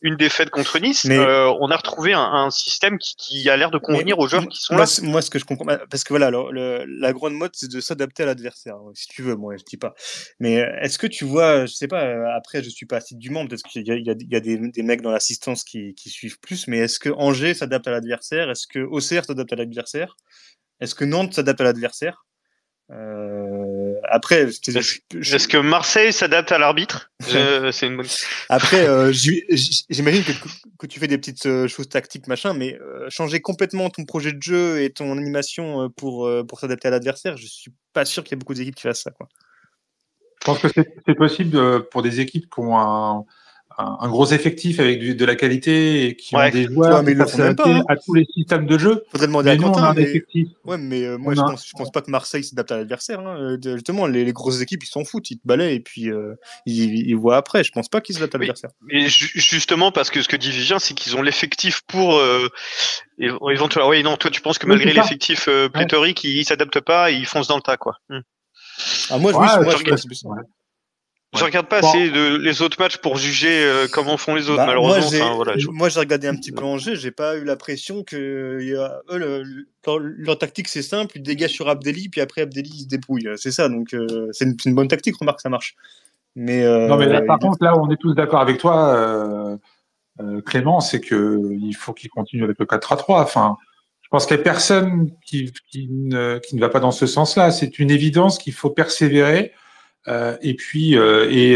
une défaite contre Nice. Mais on a retrouvé un système qui a l'air de convenir aux joueurs qui sont là. Moi, ce que je comprends, parce que voilà, la grande mode, c'est de s'adapter à l'adversaire. Si tu veux, moi, je dis pas. Mais est-ce que tu vois, je sais pas. Après, je suis pas assidûment, peut-être qu'il y a des mecs dans l'assistance qui suivent plus. Mais est-ce que Angers s'adapte à l'adversaire? Est-ce que Auxerre s'adapte à l'adversaire? Est-ce que Nantes s'adapte à l'adversaire? Après, est-ce que Marseille s'adapte à l'arbitre? C'est une bonne. Après, j'imagine que tu fais des petites choses tactiques, machin, mais changer complètement ton projet de jeu et ton animation pour s'adapter à l'adversaire, je suis pas sûr qu'il y ait beaucoup d'équipes qui fassent ça, quoi. Je pense que c'est possible pour des équipes qui ont un gros effectif avec de la qualité et qui ont des joueurs qui peuvent s'adapter à tous les systèmes de jeu. Faudrait demander à Quentin, on a un effectif. Ouais, mais moi je pense pas que Marseille s'adapte à l'adversaire. Hein. Justement, les grosses équipes ils s'en foutent, ils te balayent et puis ils voient après. Je pense pas qu'ils s'adaptent à l'adversaire. Mais justement parce que ce que dit Vivien, c'est qu'ils ont l'effectif pour éventuellement. Oui, non, toi tu penses que malgré l'effectif pléthorique, ils s'adaptent pas, et ils foncent dans le tas, quoi. Ah moi, je regarde pas assez les autres matchs pour juger comment font les autres, malheureusement. Moi, j'ai regardé un petit peu Angers, j'ai pas eu l'impression que leur tactique c'est simple, ils dégagent sur Abdelli, puis après Abdelli il se débrouille. C'est ça, donc c'est une bonne tactique, remarque, ça marche. Mais non, mais là, par contre, là, on est tous d'accord avec toi, Clément, c'est que il faut qu'il continue avec le 4-3-3. Enfin, je pense qu'il y a personne qui ne va pas dans ce sens-là. C'est une évidence qu'il faut persévérer. Et puis,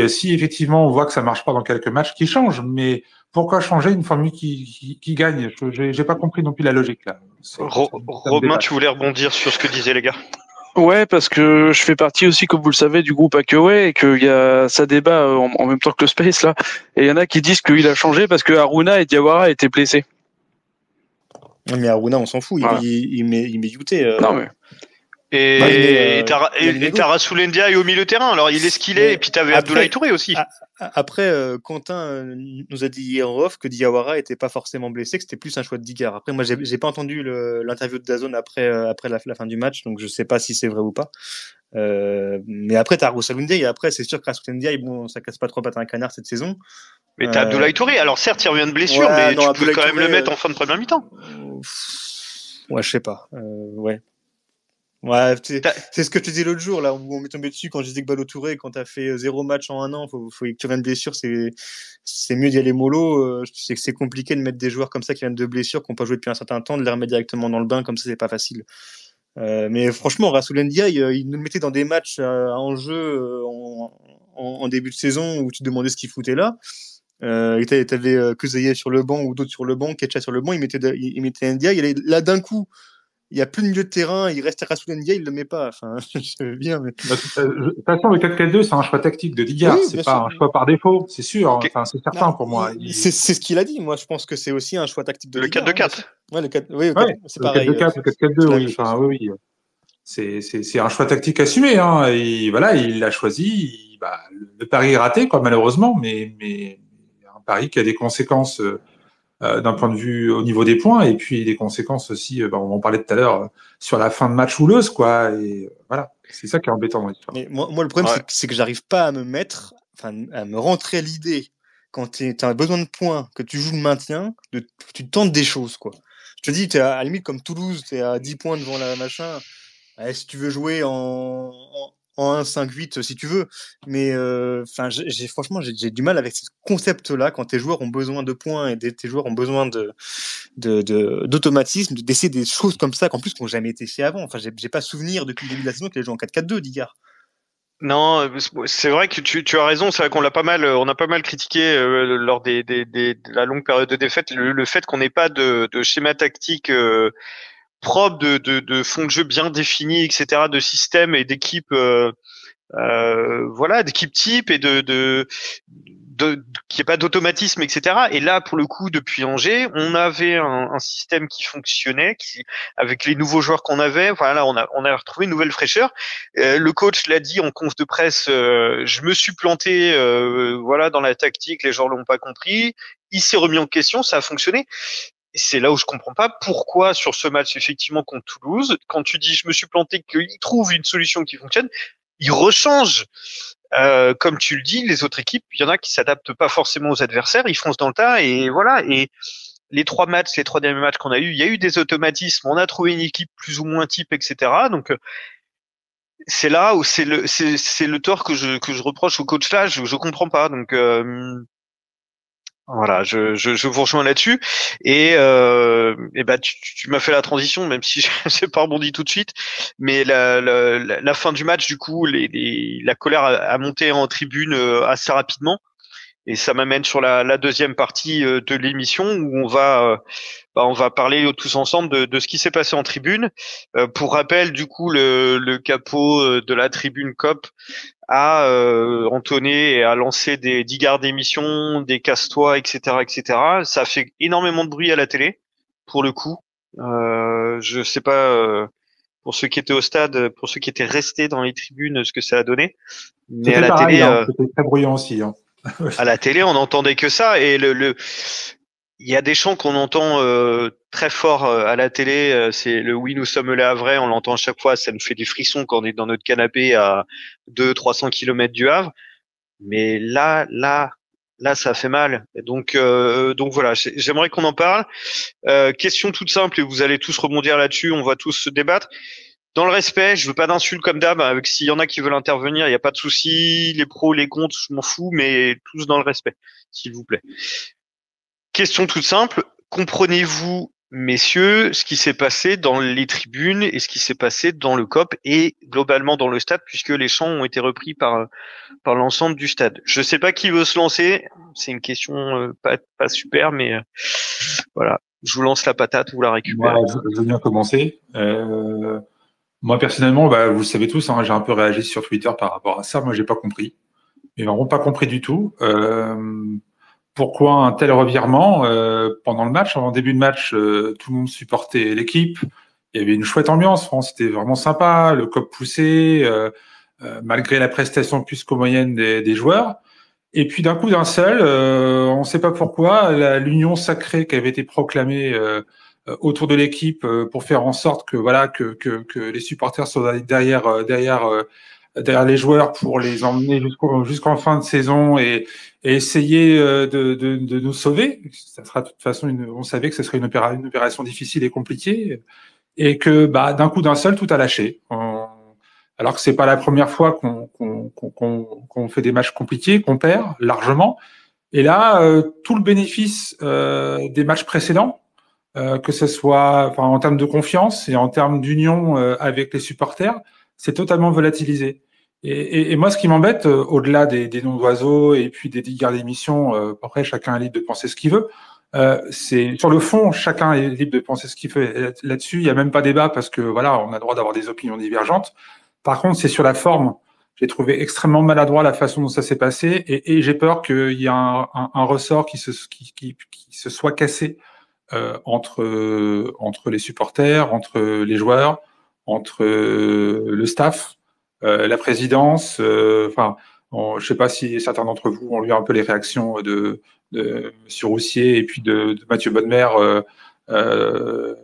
si effectivement on voit que ça marche pas dans quelques matchs, qui change. Mais pourquoi changer une formule qui gagne? J'ai pas compris non plus la logique là. Romain, tu voulais rebondir sur ce que disaient les gars? Ouais, parce que je fais partie aussi, comme vous le savez, du groupe Akeway et qu'il y a ça débat en même temps que le Space là. Et il y en a qui disent qu'il a changé parce que Haruna et Diawara étaient blessés. Mais Aruna, on s'en fout. Voilà. Il met Yuté. Non mais Et il t'as Rassoul Ndiaye au milieu de terrain. Alors, il est ce qu'il est. Et puis, t'avais Abdoulaye Touré aussi. Après, Quentin nous a dit hier en off que Diawara était pas forcément blessé, que c'était plus un choix de Digard. Après, moi, j'ai pas entendu l'interview de Dazon après la fin du match, donc je sais pas si c'est vrai ou pas. Mais après, t'as Rassoul Ndiaye. Et après, c'est sûr que Rassoul Ndiaye, bon, ça casse pas trop pattes à un canard cette saison. Mais t'as Abdoulaye Touré. Alors, certes, il revient de blessure, mais tu peux quand même le mettre en fin de première mi-temps. Ouais, je sais pas. Ouais. Ouais, c'est ce que je te disais l'autre jour, là, où on m'est tombé dessus quand je disais que Ballo Touré, quand t'as fait 0 match en un an, faut que tu reviennes de blessure, c'est mieux d'y aller mollo. Je sais que c'est compliqué de mettre des joueurs comme ça qui viennent de blessure, qui n'ont pas joué depuis un certain temps, de les remettre directement dans le bain, comme ça, c'est pas facile. Mais franchement, Rassoul Ndiaye, il nous le mettait dans des matchs à enjeu en début de saison où tu te demandais ce qu'il foutait là. T'avais Kuzayev sur le banc ou d'autres sur le banc, Ketcha sur le banc, il mettait Ndiaye, là d'un coup, il y a plus de milieu de terrain, il reste à Rassoul Ndiaye, il le met pas. Enfin, je sais bien, mais. De toute façon, le 4-4-2, c'est un choix tactique de Digard. Oui, c'est pas un choix par défaut, c'est sûr. Enfin, c'est certain pour moi. C'est ce qu'il a dit. Moi, je pense que c'est aussi un choix tactique de Digard. Le 4-2-4. Ouais, c'est pareil. Le 4-2-4, le 4-4-2, oui. Enfin, oui. C'est un choix tactique assumé, hein. Et voilà, il l'a choisi. Le pari est raté, quoi, malheureusement, mais un pari qui a des conséquences d'un point de vue au niveau des points, et puis des conséquences aussi, on en parlait tout à l'heure, sur la fin de match houleuse, quoi. Et voilà, c'est ça qui est embêtant dans l'histoire. Mais moi, le problème, c'est que j'arrive pas à me rentrer l'idée quand tu as besoin de points, que tu joues le maintien, tu tentes des choses, quoi. Je te dis, t'es à la limite comme Toulouse, t'es à 10 points devant la machin. Ouais, si tu veux jouer en 1-5-8, si tu veux. Mais franchement, j'ai du mal avec ce concept-là quand tes joueurs ont besoin de points et tes joueurs ont besoin d'automatisme, d'essayer des choses comme ça, qu'en plus, qui n'ont jamais été fait avant. Enfin, j'ai pas souvenir depuis le début de la saison que les joueurs en 4-4-2, Digard. Non, c'est vrai que tu as raison. C'est vrai qu'on on a pas mal critiqué lors de la longue période de défaite le fait qu'on n'ait pas de schéma tactique propre, de fond de jeu bien défini, etc., de système et d'équipe, voilà, d'équipe type et qu'il n'y ait pas d'automatisme, etc. Et là, pour le coup, depuis Angers, on avait un système qui fonctionnait, avec les nouveaux joueurs qu'on avait. Voilà, on a retrouvé une nouvelle fraîcheur. Le coach l'a dit en conf de presse. Je me suis planté, voilà, dans la tactique. Les joueurs l'ont pas compris. Il s'est remis en question. Ça a fonctionné. Et c'est là où je comprends pas pourquoi sur ce match effectivement contre Toulouse, quand tu dis je me suis planté, qu'il trouve une solution qui fonctionne, il rechange. Comme tu le dis, les autres équipes, il y en a qui s'adaptent pas forcément aux adversaires, ils foncent dans le tas et voilà. Et les trois derniers matchs qu'on a eu, il y a eu des automatismes, on a trouvé une équipe plus ou moins type, etc. Donc c'est là où c'est le tort que je reproche au coach là, je comprends pas. Donc voilà, je vous rejoins là-dessus et tu m'as fait la transition, même si j'ai pas rebondi tout de suite, mais la fin du match, du coup, la colère a monté en tribune assez rapidement et ça m'amène sur la deuxième partie de l'émission où on va parler tous ensemble de ce qui s'est passé en tribune. Pour rappel, du coup, le capot de la tribune COP a entonné et a lancé des digards d'émissions, des casse-toi, etc., etc. Ça a fait énormément de bruit à la télé, pour le coup. Je sais pas pour ceux qui étaient au stade, pour ceux qui étaient restés dans les tribunes, ce que ça a donné. Mais c'était à la pareil, télé, c'était très bruyant aussi. Hein. À la télé, on n'entendait que ça et il y a des chants qu'on entend très fort à la télé. C'est le Oui, nous sommes les Havrais. On l'entend à chaque fois. Ça nous fait des frissons quand on est dans notre canapé à 200-300 kilomètres du Havre. Mais là, ça fait mal. Donc voilà. J'aimerais qu'on en parle. Question toute simple et vous allez tous rebondir là-dessus. On va tous se débattre. Dans le respect, je veux pas d'insultes comme d'hab. Avec s'il y en a qui veulent intervenir, il n'y a pas de souci. Les pros, les contre, je m'en fous, mais tous dans le respect, s'il vous plaît. Question toute simple. Comprenez-vous, messieurs, ce qui s'est passé dans les tribunes et ce qui s'est passé dans le COP et globalement dans le stade, puisque les chants ont été repris par l'ensemble du stade. Je sais pas qui veut se lancer. C'est une question pas super, mais voilà. Je vous lance la patate, vous la récupérez. Voilà, je veux bien commencer. Moi, personnellement, vous le savez tous, hein, j'ai un peu réagi sur Twitter par rapport à ça. Moi, j'ai pas compris. J'ai vraiment pas compris du tout. Pourquoi un tel revirement pendant le match, avant le début de match, tout le monde supportait l'équipe. Il y avait une chouette ambiance, c'était vraiment sympa, le COP poussé, malgré la prestation plus qu'au moyenne des joueurs. Et puis d'un coup d'un seul, on ne sait pas pourquoi, l'union sacrée qui avait été proclamée autour de l'équipe pour faire en sorte que les supporters soient derrière les joueurs pour les emmener jusqu'en fin de saison et essayer de nous sauver. Ça sera de toute façon on savait que ce serait une opération difficile et compliquée et que d'un coup d'un seul tout a lâché. Alors que c'est pas la première fois qu'on fait des matchs compliqués, qu'on perd largement. Et là, tout le bénéfice des matchs précédents, que ce soit en termes de confiance et en termes d'union avec les supporters, c'est totalement volatilisé. Et moi, ce qui m'embête, au-delà des noms d'oiseaux et puis des digues d'émission, après chacun est libre de penser ce qu'il veut. C'est sur le fond, chacun est libre de penser ce qu'il veut. Là-dessus, il y a même pas débat parce que on a le droit d'avoir des opinions divergentes. Par contre, c'est sur la forme. J'ai trouvé extrêmement maladroit la façon dont ça s'est passé et j'ai peur qu'il y ait un ressort qui se soit cassé entre les supporters, entre les joueurs, entre le staff, la présidence. Je sais pas si certains d'entre vous ont lu un peu les réactions de Monsieur Roussier et puis de Mathieu Bonnemer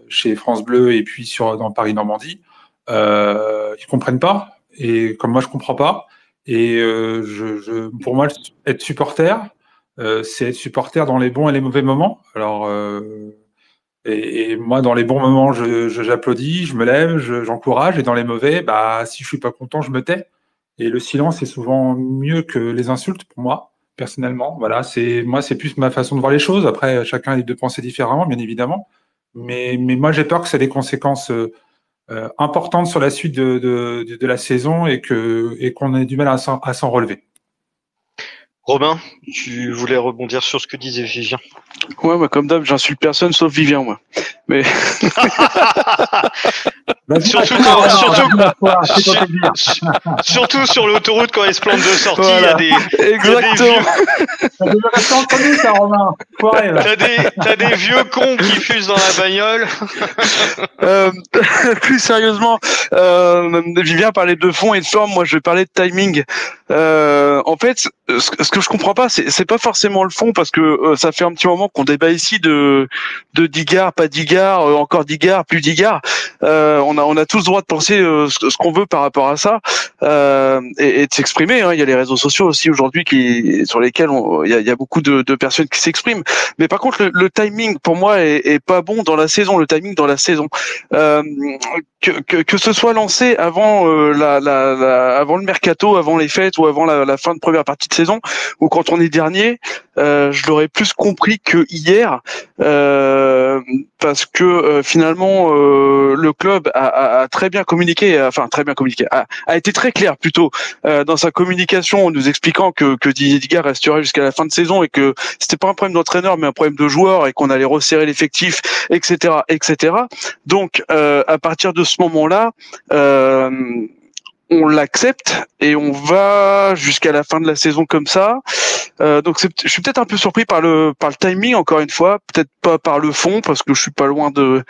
chez France Bleu et puis dans Paris Normandie. Ils comprennent pas et comme moi je comprends pas et pour moi être supporter c'est être supporter dans les bons et les mauvais moments. Alors et moi dans les bons moments j'applaudis, je me lève, j'encourage et dans les mauvais si je suis pas content je me tais et le silence est souvent mieux que les insultes pour moi personnellement. Voilà, c'est plus ma façon de voir les choses. Après chacun est libre de penser différemment bien évidemment, mais moi j'ai peur que ça ait des conséquences importante sur la suite de la saison et qu'on ait du mal à s'en relever. Robin, tu voulais rebondir sur ce que disait Vivien. Ouais, comme d'hab, j'insulte personne sauf Vivien, moi. Mais surtout sur l'autoroute quand il se plante de sortie, voilà. Exactement. T'as des vieux cons qui fusent dans la bagnole. Plus sérieusement, Vivien parlait de fond et de forme, moi je vais parler de timing. En fait, ce que je comprends pas, c'est pas forcément le fond parce que ça fait un petit moment qu'on débat ici de Digard, pas Digard, encore Digard, plus Digard. On a tous le droit de penser ce qu'on veut par rapport à ça et de s'exprimer. Hein. Il y a les réseaux sociaux aussi aujourd'hui sur lesquels il y a beaucoup de personnes qui s'expriment. Mais par contre, le timing pour moi est pas bon dans la saison. Le timing dans la saison, que ce soit lancé avant avant le mercato, avant les fêtes ou avant la fin de première partie de saison, ou quand on est dernier, je l'aurais plus compris que hier, parce que finalement le club a très bien communiqué, a été très clair plutôt dans sa communication, en nous expliquant que Didier Digard resterait jusqu'à la fin de saison et que c'était pas un problème d'entraîneur mais un problème de joueur et qu'on allait resserrer l'effectif, etc., etc. Donc à partir de ce moment-là, on l'accepte et on va jusqu'à la fin de la saison comme ça. Donc je suis peut-être un peu surpris par le timing, encore une fois, peut-être pas par le fond parce que je suis pas loin de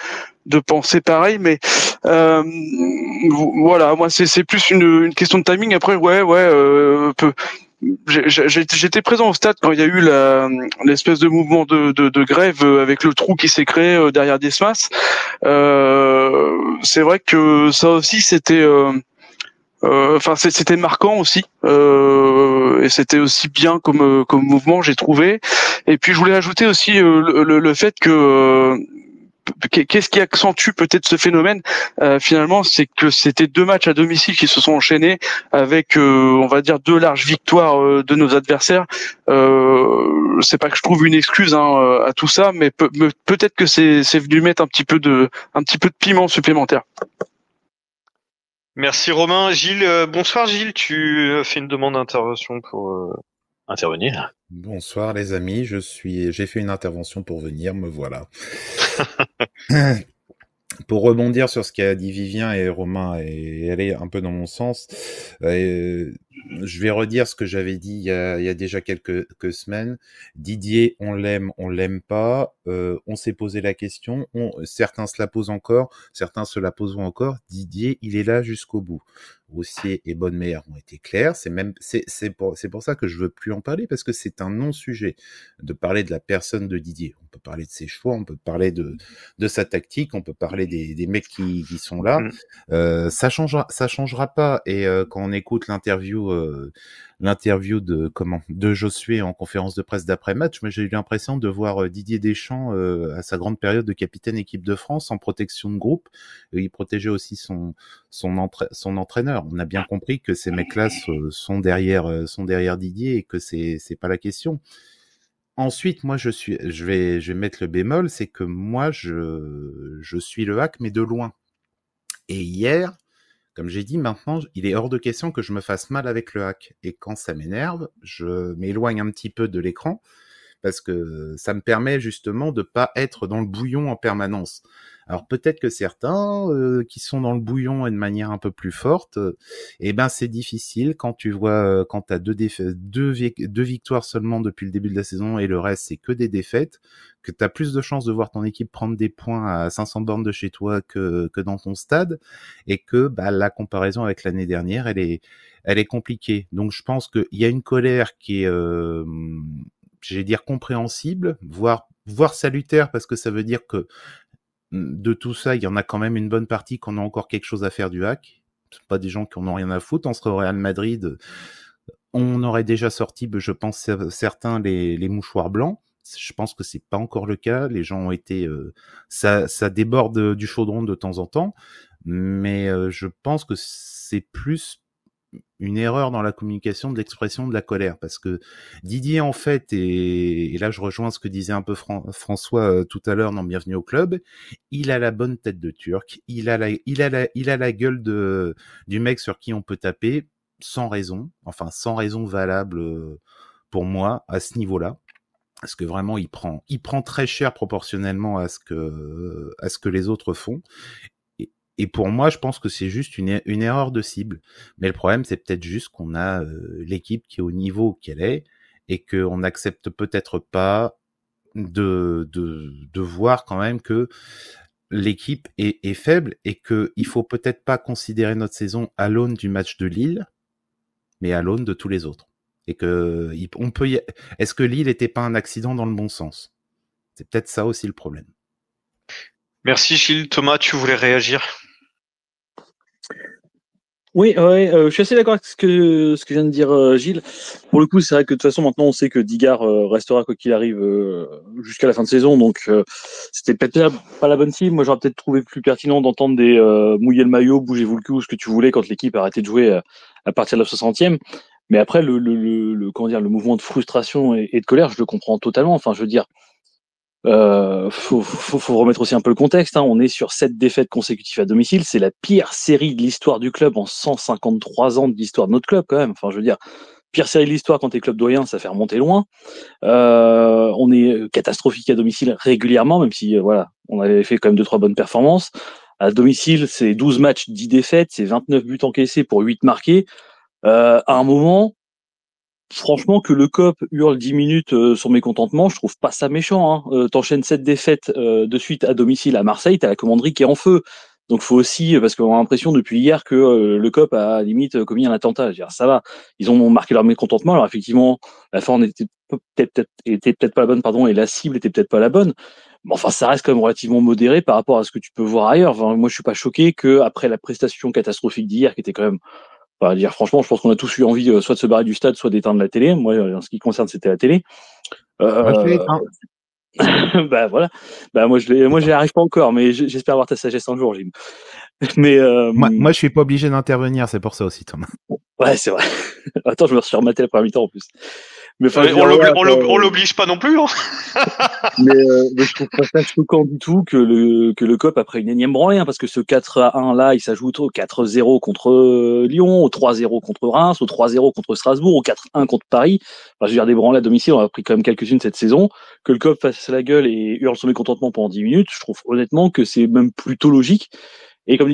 penser pareil, mais voilà, moi c'est plus une question de timing. Après j'étais présent au stade quand il y a eu l'espèce de mouvement de grève avec le trou qui s'est créé derrière Desmas. C'est vrai que ça aussi c'était c'était marquant aussi et c'était aussi bien comme mouvement, j'ai trouvé. Et puis je voulais ajouter aussi le fait que qu'est-ce qui accentue peut-être ce phénomène finalement, c'est que c'était 2 matchs à domicile qui se sont enchaînés avec on va dire 2 larges victoires de nos adversaires. C'est pas que je trouve une excuse à tout ça, mais peut-être que c'est venu mettre un petit peu de piment supplémentaire. Merci Romain. Gilles, bonsoir Gilles, tu fais une demande d'intervention pour intervenir. Bonsoir les amis, j'ai fait une intervention pour venir, me voilà. Pour rebondir sur ce qu'a dit Vivien et Romain et aller un peu dans mon sens, je vais redire ce que j'avais dit il y a déjà quelques semaines. Didier, on l'aime pas. On s'est posé la question. Certains se la posent encore, certains se la poseront encore. Didier, il est là jusqu'au bout. Haussier et Bonnemer ont été clairs. C'est pour ça que je veux plus en parler, parce que c'est un non-sujet de parler de la personne de Didier. On peut parler de ses choix, on peut parler de sa tactique, on peut parler des mecs qui sont là. Ça changera pas. Et quand on écoute l'interview de Josué en conférence de presse d'après-match, moi j'ai eu l'impression de voir Didier Deschamps à sa grande période de capitaine équipe de France en protection de groupe. Il protégeait aussi son entraîneur. On a bien compris que ces mecs-là sont derrière Didier et que c'est pas la question. Ensuite, moi, je vais mettre le bémol, c'est que moi, je suis le hack, mais de loin. Et hier, comme j'ai dit, maintenant, il est hors de question que je me fasse mal avec le hack. Et quand ça m'énerve, je m'éloigne un petit peu de l'écran, parce que ça me permet justement de pas être dans le bouillon en permanence. Alors peut-être que certains qui sont dans le bouillon et de manière un peu plus forte, eh ben c'est difficile quand tu vois quand t'as deux victoires seulement depuis le début de la saison et le reste c'est que des défaites, que t'as plus de chances de voir ton équipe prendre des points à 500 bornes de chez toi que dans ton stade, et que la comparaison avec l'année dernière elle est compliquée. Donc je pense qu'il y a une colère qui est j'allais dire compréhensible, voire salutaire, parce que ça veut dire que de tout ça, il y en a quand même une bonne partie qu'on a encore quelque chose à faire du hack. C'est pas des gens qui en ont rien à foutre. On serait au Real Madrid, on aurait déjà sorti, je pense, certains les mouchoirs blancs. Je pense que c'est pas encore le cas. Les gens ont été, ça déborde du chaudron de temps en temps, mais je pense que c'est plus une erreur dans la communication de l'expression de la colère, parce que Didier en fait, et là je rejoins ce que disait un peu François tout à l'heure dans Bienvenue au club, il a la bonne tête de Turc, il a la gueule du mec sur qui on peut taper sans raison valable pour moi à ce niveau-là, parce que vraiment il prend très cher proportionnellement à ce que les autres font. Et pour moi, je pense que c'est juste une erreur de cible. Mais le problème, c'est peut-être juste qu'on a l'équipe qui est au niveau qu'elle est, et qu'on n'accepte peut-être pas de voir quand même que l'équipe est faible, et qu'il faut peut-être pas considérer notre saison à l'aune du match de Lille, mais à l'aune de tous les autres. Et que est-ce que Lille n'était pas un accident dans le bon sens? C'est peut-être ça aussi le problème. Merci Gilles. Thomas, tu voulais réagir? Oui, je suis assez d'accord avec ce que vient de dire Gilles. Pour le coup, c'est vrai que de toute façon, maintenant, on sait que Digard restera quoi qu'il arrive jusqu'à la fin de saison, donc c'était peut-être pas la bonne cible. Moi, j'aurais peut-être trouvé plus pertinent d'entendre des mouiller le maillot, bougez-vous le cul, ce que tu voulais quand l'équipe a arrêté de jouer à partir de la 60e. Mais après, le mouvement de frustration et de colère, je le comprends totalement. Enfin, je veux dire, faut remettre aussi un peu le contexte, hein. On est sur 7 défaites consécutives à domicile. C'est la pire série de l'histoire du club en 153 ans de l'histoire de notre club, quand même. Enfin, je veux dire, pire série de l'histoire quand t'es club doyen, ça fait remonter loin. On est catastrophique à domicile régulièrement, même si, voilà, on avait fait quand même 2-3 bonnes performances. À domicile, c'est 12 matchs, 10 défaites, c'est 29 buts encaissés pour 8 marqués. À un moment, franchement, que le COP hurle 10 minutes son mécontentement, je trouve pas ça méchant, hein. T'enchaînes 7 défaites de suite à domicile à Marseille, t'as la commanderie qui est en feu. Donc faut aussi, parce qu'on a l'impression depuis hier que le COP a limite commis un attentat. Je veux dire, ça va, ils ont marqué leur mécontentement. Alors effectivement, la forme était peut-être pas la bonne, pardon, et la cible était peut-être pas la bonne. Mais enfin, ça reste quand même relativement modéré par rapport à ce que tu peux voir ailleurs. Enfin, moi, je suis pas choqué que après la prestation catastrophique d'hier, qui était quand même, enfin, dire franchement, je pense qu'on a tous eu envie soit de se barrer du stade, soit d'éteindre la télé. Moi, en ce qui concerne, c'était la télé. Moi, je l'ai éteint. Bah voilà. Bah moi j'y arrive pas encore, mais j'espère avoir ta sagesse un jour, Jim. Mais moi je suis pas obligé d'intervenir, c'est pour ça aussi, Thomas. Ouais, c'est vrai. Attends, je me suis rematé la première mi-temps en plus. Mais enfin, on l'oblige pas non plus. Hein. mais je trouve pas ça choquant du tout que le COP après une énième branlée, hein, parce que ce 4-1 là, il s'ajoute au 4-0 contre Lyon, au 3-0 contre Reims, au 3-0 contre Strasbourg, au 4-1 contre Paris. Enfin, je veux dire, des branlées à domicile, on a pris quand même quelques-unes cette saison. Que le COP fasse la gueule et hurle son mécontentement pendant 10 minutes, je trouve honnêtement que c'est même plutôt logique. Et comme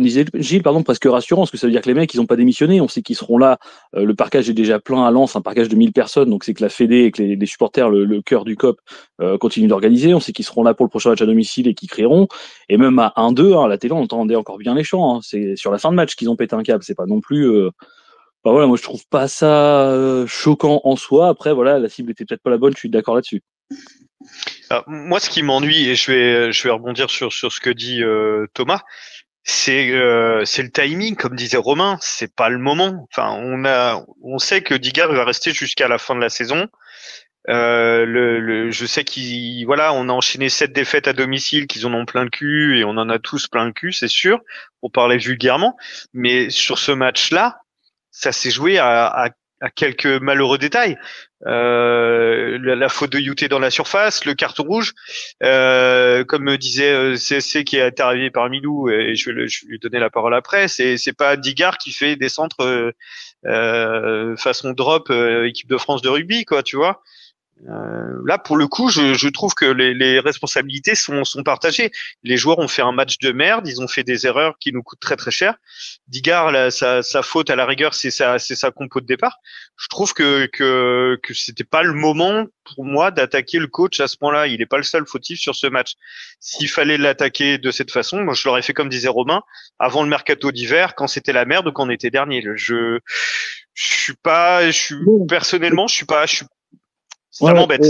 disait Gilles, pardon, presque rassurant, parce que ça veut dire que les mecs, ils ont pas démissionné, on sait qu'ils seront là. Le parcage est déjà plein à Lens, un parcage de 1000 personnes, donc c'est que la Fédé et que les supporters, le cœur du COP, continuent d'organiser. On sait qu'ils seront là pour le prochain match à domicile et qu'ils crieront. Et même à 1-2, hein, à la télé, on entendait encore bien les chants. Hein. C'est sur la fin de match qu'ils ont pété un câble. C'est pas non plus. Enfin, voilà, moi je trouve pas ça choquant en soi. Après, voilà, la cible était peut-être pas la bonne. Je suis d'accord là-dessus. Alors, moi, ce qui m'ennuie, et je vais rebondir sur ce que dit Thomas, c'est le timing, comme disait Romain, c'est pas le moment. Enfin, on sait que Digard va rester jusqu'à la fin de la saison. Je sais on a enchaîné 7 défaites à domicile, qu'ils en ont plein le cul, et on en a tous plein le cul, c'est sûr, pour parler vulgairement. Mais sur ce match-là, ça s'est joué à quelques malheureux détails. La faute de Youté dans la surface, le carton rouge, comme disait CSC qui est arrivé parmi nous, et je vais lui donner la parole après, c'est pas Digard qui fait des centres façon drop équipe de France de rugby, quoi, tu vois. Là, pour le coup, je trouve que les responsabilités sont partagées. Les joueurs ont fait un match de merde, ils ont fait des erreurs qui nous coûtent très très cher. Digard, là, sa faute à la rigueur, c'est sa compo de départ. Je trouve que c'était pas le moment pour moi d'attaquer le coach à ce point-là. Il est pas le seul fautif sur ce match. S'il fallait l'attaquer de cette façon, moi je l'aurais fait comme disait Romain, avant le mercato d'hiver, quand c'était la merde ou quand on était dernier. Ça m'embête.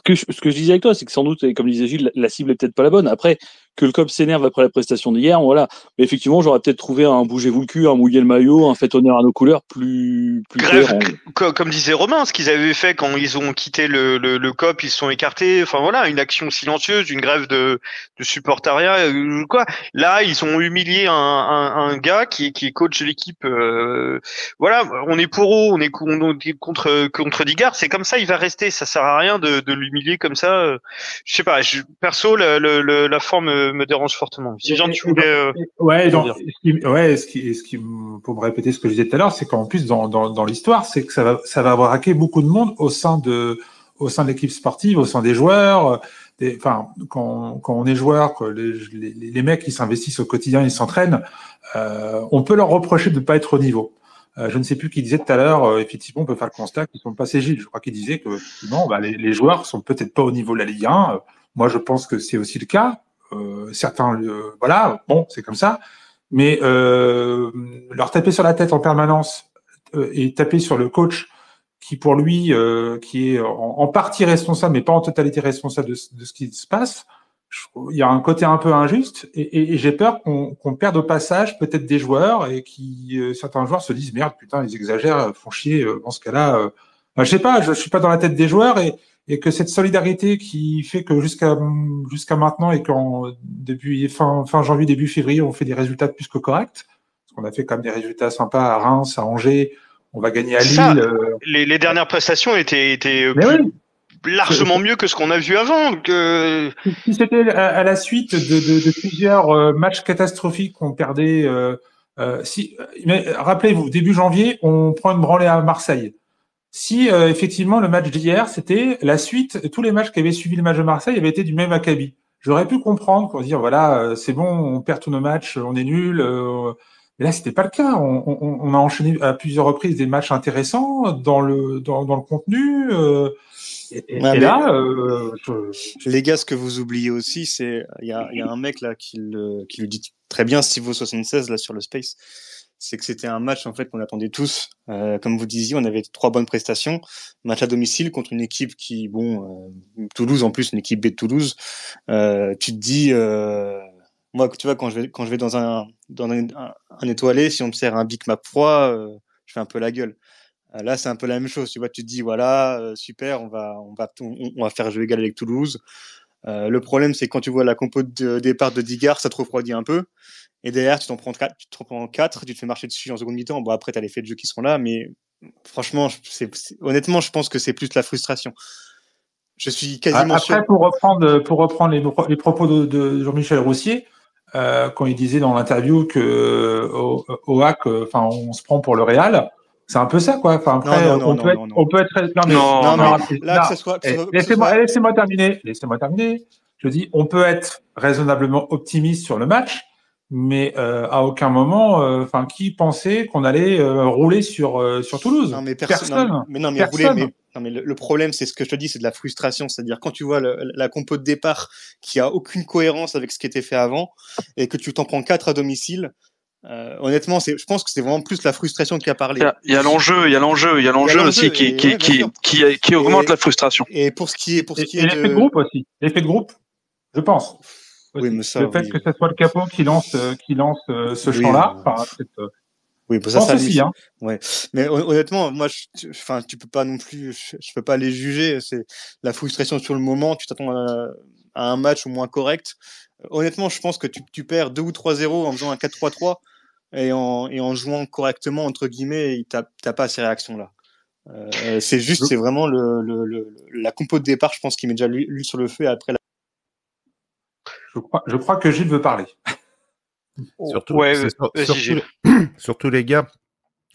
Ce que je disais avec toi, c'est que sans doute, et comme disait Gilles, la cible est peut-être pas la bonne. Après, que le COP s'énerve après la prestation d'hier, voilà. Mais effectivement, j'aurais peut-être trouvé un bougez-vous le cul, un mouillez le maillot, un fait honneur à nos couleurs plus cohérent. Comme disait Romain, ce qu'ils avaient fait quand ils ont quitté le COP, ils se sont écartés. Enfin voilà, une action silencieuse, une grève de supportariat, quoi. Là, ils ont humilié un gars qui est coach de l'équipe. Voilà, on est pour eux, on est contre Digard. C'est comme ça, il va rester. Ça sert à rien de l'humilier comme ça. Je sais pas. Perso, la forme me dérange fortement. Si tu voulais. Pour me répéter ce que je disais tout à l'heure, c'est qu'en plus dans l'histoire, c'est que ça va braquer beaucoup de monde au sein de l'équipe sportive, au sein des joueurs. Quand on est joueur, que les mecs qui s'investissent au quotidien, ils s'entraînent, on peut leur reprocher de ne pas être au niveau. Je ne sais plus qui disait tout à l'heure, effectivement, on peut faire le constat qu'ils sont pas Gilles. Je crois qu'il disait que effectivement, les joueurs sont peut-être pas au niveau de la Ligue 1. Moi, je pense que c'est aussi le cas. Certains, voilà, bon, c'est comme ça. Mais leur taper sur la tête en permanence et taper sur le coach qui, pour lui, qui est en partie responsable, mais pas en totalité responsable de ce qui se passe, il y a un côté un peu injuste et j'ai peur qu'on perde au passage peut-être des joueurs et certains joueurs se disent merde, putain, ils exagèrent, font chier. Dans ce cas-là, je sais pas, je suis pas dans la tête des joueurs et que cette solidarité qui fait que jusqu'à maintenant et depuis fin janvier, début février, on fait des résultats plus que corrects, parce qu'on a fait quand même des résultats sympas à Reims, à Angers, on va gagner à Lille. Les dernières prestations étaient largement mieux que ce qu'on a vu avant. Si c'était à la suite de plusieurs matchs catastrophiques qu'on perdait, mais rappelez-vous, début janvier, on prend une branlée à Marseille. Si effectivement le match d'hier, c'était la suite, tous les matchs qui avaient suivi le match de Marseille avaient été du même acabit. J'aurais pu comprendre pour dire voilà, c'est bon, on perd tous nos matchs, on est nul. Mais là, c'était pas le cas. On a enchaîné à plusieurs reprises des matchs intéressants dans le contenu. Les gars, ce que vous oubliez aussi, c'est il y a un mec là qui le dit très bien, Stivo76 là sur le Space. C'est que c'était un match en fait qu'on attendait tous. Comme vous disiez, on avait 3 bonnes prestations. Match à domicile contre une équipe qui, Toulouse en plus, une équipe B de Toulouse. Tu te dis, moi, tu vois, quand je vais dans un étoilé, si on me sert un Big Mac froid, je fais un peu la gueule. Là, c'est un peu la même chose. Tu vois, tu te dis, voilà, super, on va faire jeu égal avec Toulouse. Le problème, c'est quand tu vois la compo de départ de Digard, ça te refroidit un peu. Et derrière, tu t'en prends 4, tu te fais marcher dessus en seconde mi-temps. Bon, après, t'as les faits de jeu qui seront là, mais Franchement, honnêtement, je pense que c'est plus la frustration. Je suis quasiment sûr. Après, pour reprendre les propos de Jean-Michel Roussier, quand il disait dans l'interview que au HAC, enfin, on se prend pour le Real, c'est un peu ça, quoi. Enfin, après, on peut être. Là, que ce soit. Laissez-moi terminer. Laissez-moi terminer. Je dis, on peut être raisonnablement optimiste sur le match, mais à aucun moment, enfin, qui pensait qu'on allait rouler sur Toulouse? Non, mais personne. Non, mais le problème, c'est ce que je te dis, c'est de la frustration. C'est-à-dire quand tu vois la compo de départ qui a aucune cohérence avec ce qui était fait avant et que tu t'en prends 4 à domicile. Honnêtement, je pense que c'est vraiment plus la frustration qui a parlé. Il y a l'enjeu aussi qui augmente la frustration. Et pour ce qui est l'effet de groupe aussi. L'effet de groupe, je pense. Oui, mais ça, le fait que ce soit le capot qui lance ce champ-là, oui, ça aussi, hein. Ouais. Mais honnêtement, moi, tu peux pas non plus, je peux pas les juger. C'est la frustration sur le moment. Tu t'attends à un match au moins correct. Honnêtement, je pense que tu perds 2 ou 3-0 en faisant un 4-3-3 et en jouant correctement, entre guillemets, t'as pas ces réactions-là. C'est juste, c'est vraiment la compo de départ, je pense, qui met déjà l'huile sur le feu. Et après, je crois que Gilles veut parler. Surtout les gars,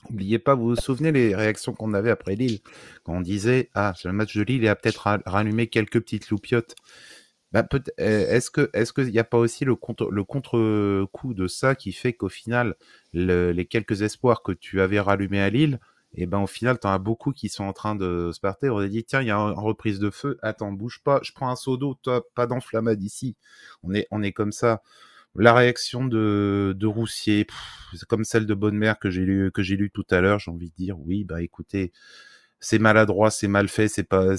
n'oubliez pas, vous vous souvenez les réactions qu'on avait après Lille, quand on disait le match de Lille, il a peut-être rallumé quelques petites loupiottes. Est-ce qu'il n'y a pas aussi le contre-coup de ça qui fait qu'au final, les quelques espoirs que tu avais rallumés à Lille, et au final, t'en as beaucoup qui sont en train de se partir. On a dit, tiens, il y a une reprise de feu. Attends, bouge pas. Je prends un seau d'eau. Toi, pas d'enflammade ici. On est comme ça. La réaction de Roussier, c'est comme celle de Bonnemère que j'ai lu tout à l'heure. J'ai envie de dire, oui, écoutez, c'est maladroit, c'est mal fait, c'est pas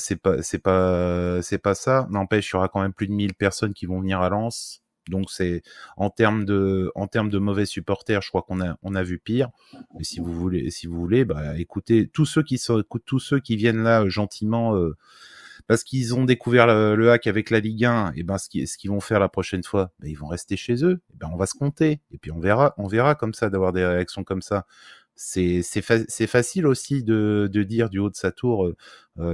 ça. N'empêche, il y aura quand même plus de 1000 personnes qui vont venir à Lens. Donc c'est en termes de mauvais supporters, je crois qu'on a vu pire. Mais si vous voulez, écoutez, tous ceux qui viennent là gentiment parce qu'ils ont découvert le hack avec la Ligue 1, et ce qu'ils vont faire la prochaine fois, ils vont rester chez eux. On va se compter et puis on verra comme ça, d'avoir des réactions comme ça. C'est facile aussi de dire du haut de sa tour,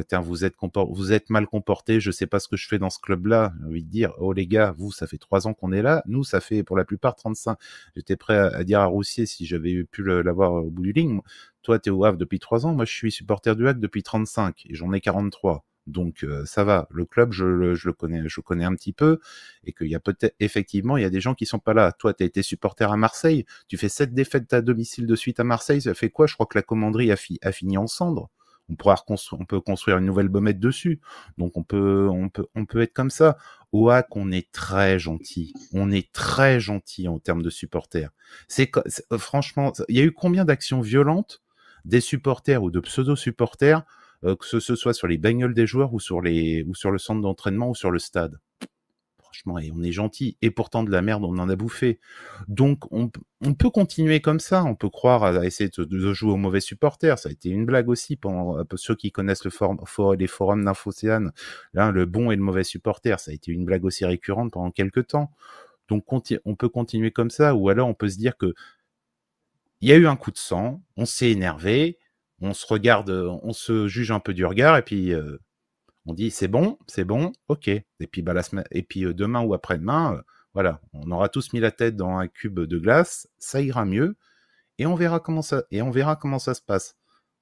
tiens, vous êtes mal comportés, je sais pas ce que je fais dans ce club-là. J'ai envie de dire, oh les gars, vous, ça fait 3 ans qu'on est là, nous, ça fait pour la plupart 35. J'étais prêt à dire à Roussier, si j'avais pu l'avoir au bout du ligne, toi, t'es au Havre depuis 3 ans, moi, je suis supporter du Hack depuis 35 et j'en ai 43. Donc ça va, le club je le connais un petit peu, et qu'il y a peut-être effectivement il y a des gens qui sont pas là. Toi t'as été supporter à Marseille, tu fais 7 défaites à domicile de suite à Marseille, ça fait quoi? Je crois que la commanderie a fini en cendres. On peut construire une nouvelle baumette dessus. Donc on peut être comme ça. Au HAC, on est très gentil. On est très gentil en termes de supporters. Franchement, il y a eu combien d'actions violentes des supporters ou de pseudo-supporters, que ce soit sur les bagnoles des joueurs ou sur le centre d'entraînement ou sur le stade. Franchement, et on est gentil. Et pourtant, de la merde, on en a bouffé. Donc, on peut continuer comme ça. On peut croire à essayer de jouer aux mauvais supporters. Ça a été une blague aussi pour ceux qui connaissent les forums d'Infocéane. Là, le bon et le mauvais supporter, ça a été une blague aussi récurrente pendant quelques temps. Donc, on peut continuer comme ça. Ou alors, on peut se dire que il y a eu un coup de sang, on s'est énervé, on se regarde, on se juge un peu du regard, et puis on dit c'est bon, ok. Et puis demain ou après-demain, voilà, on aura tous mis la tête dans un cube de glace, ça ira mieux, et on verra comment ça se passe.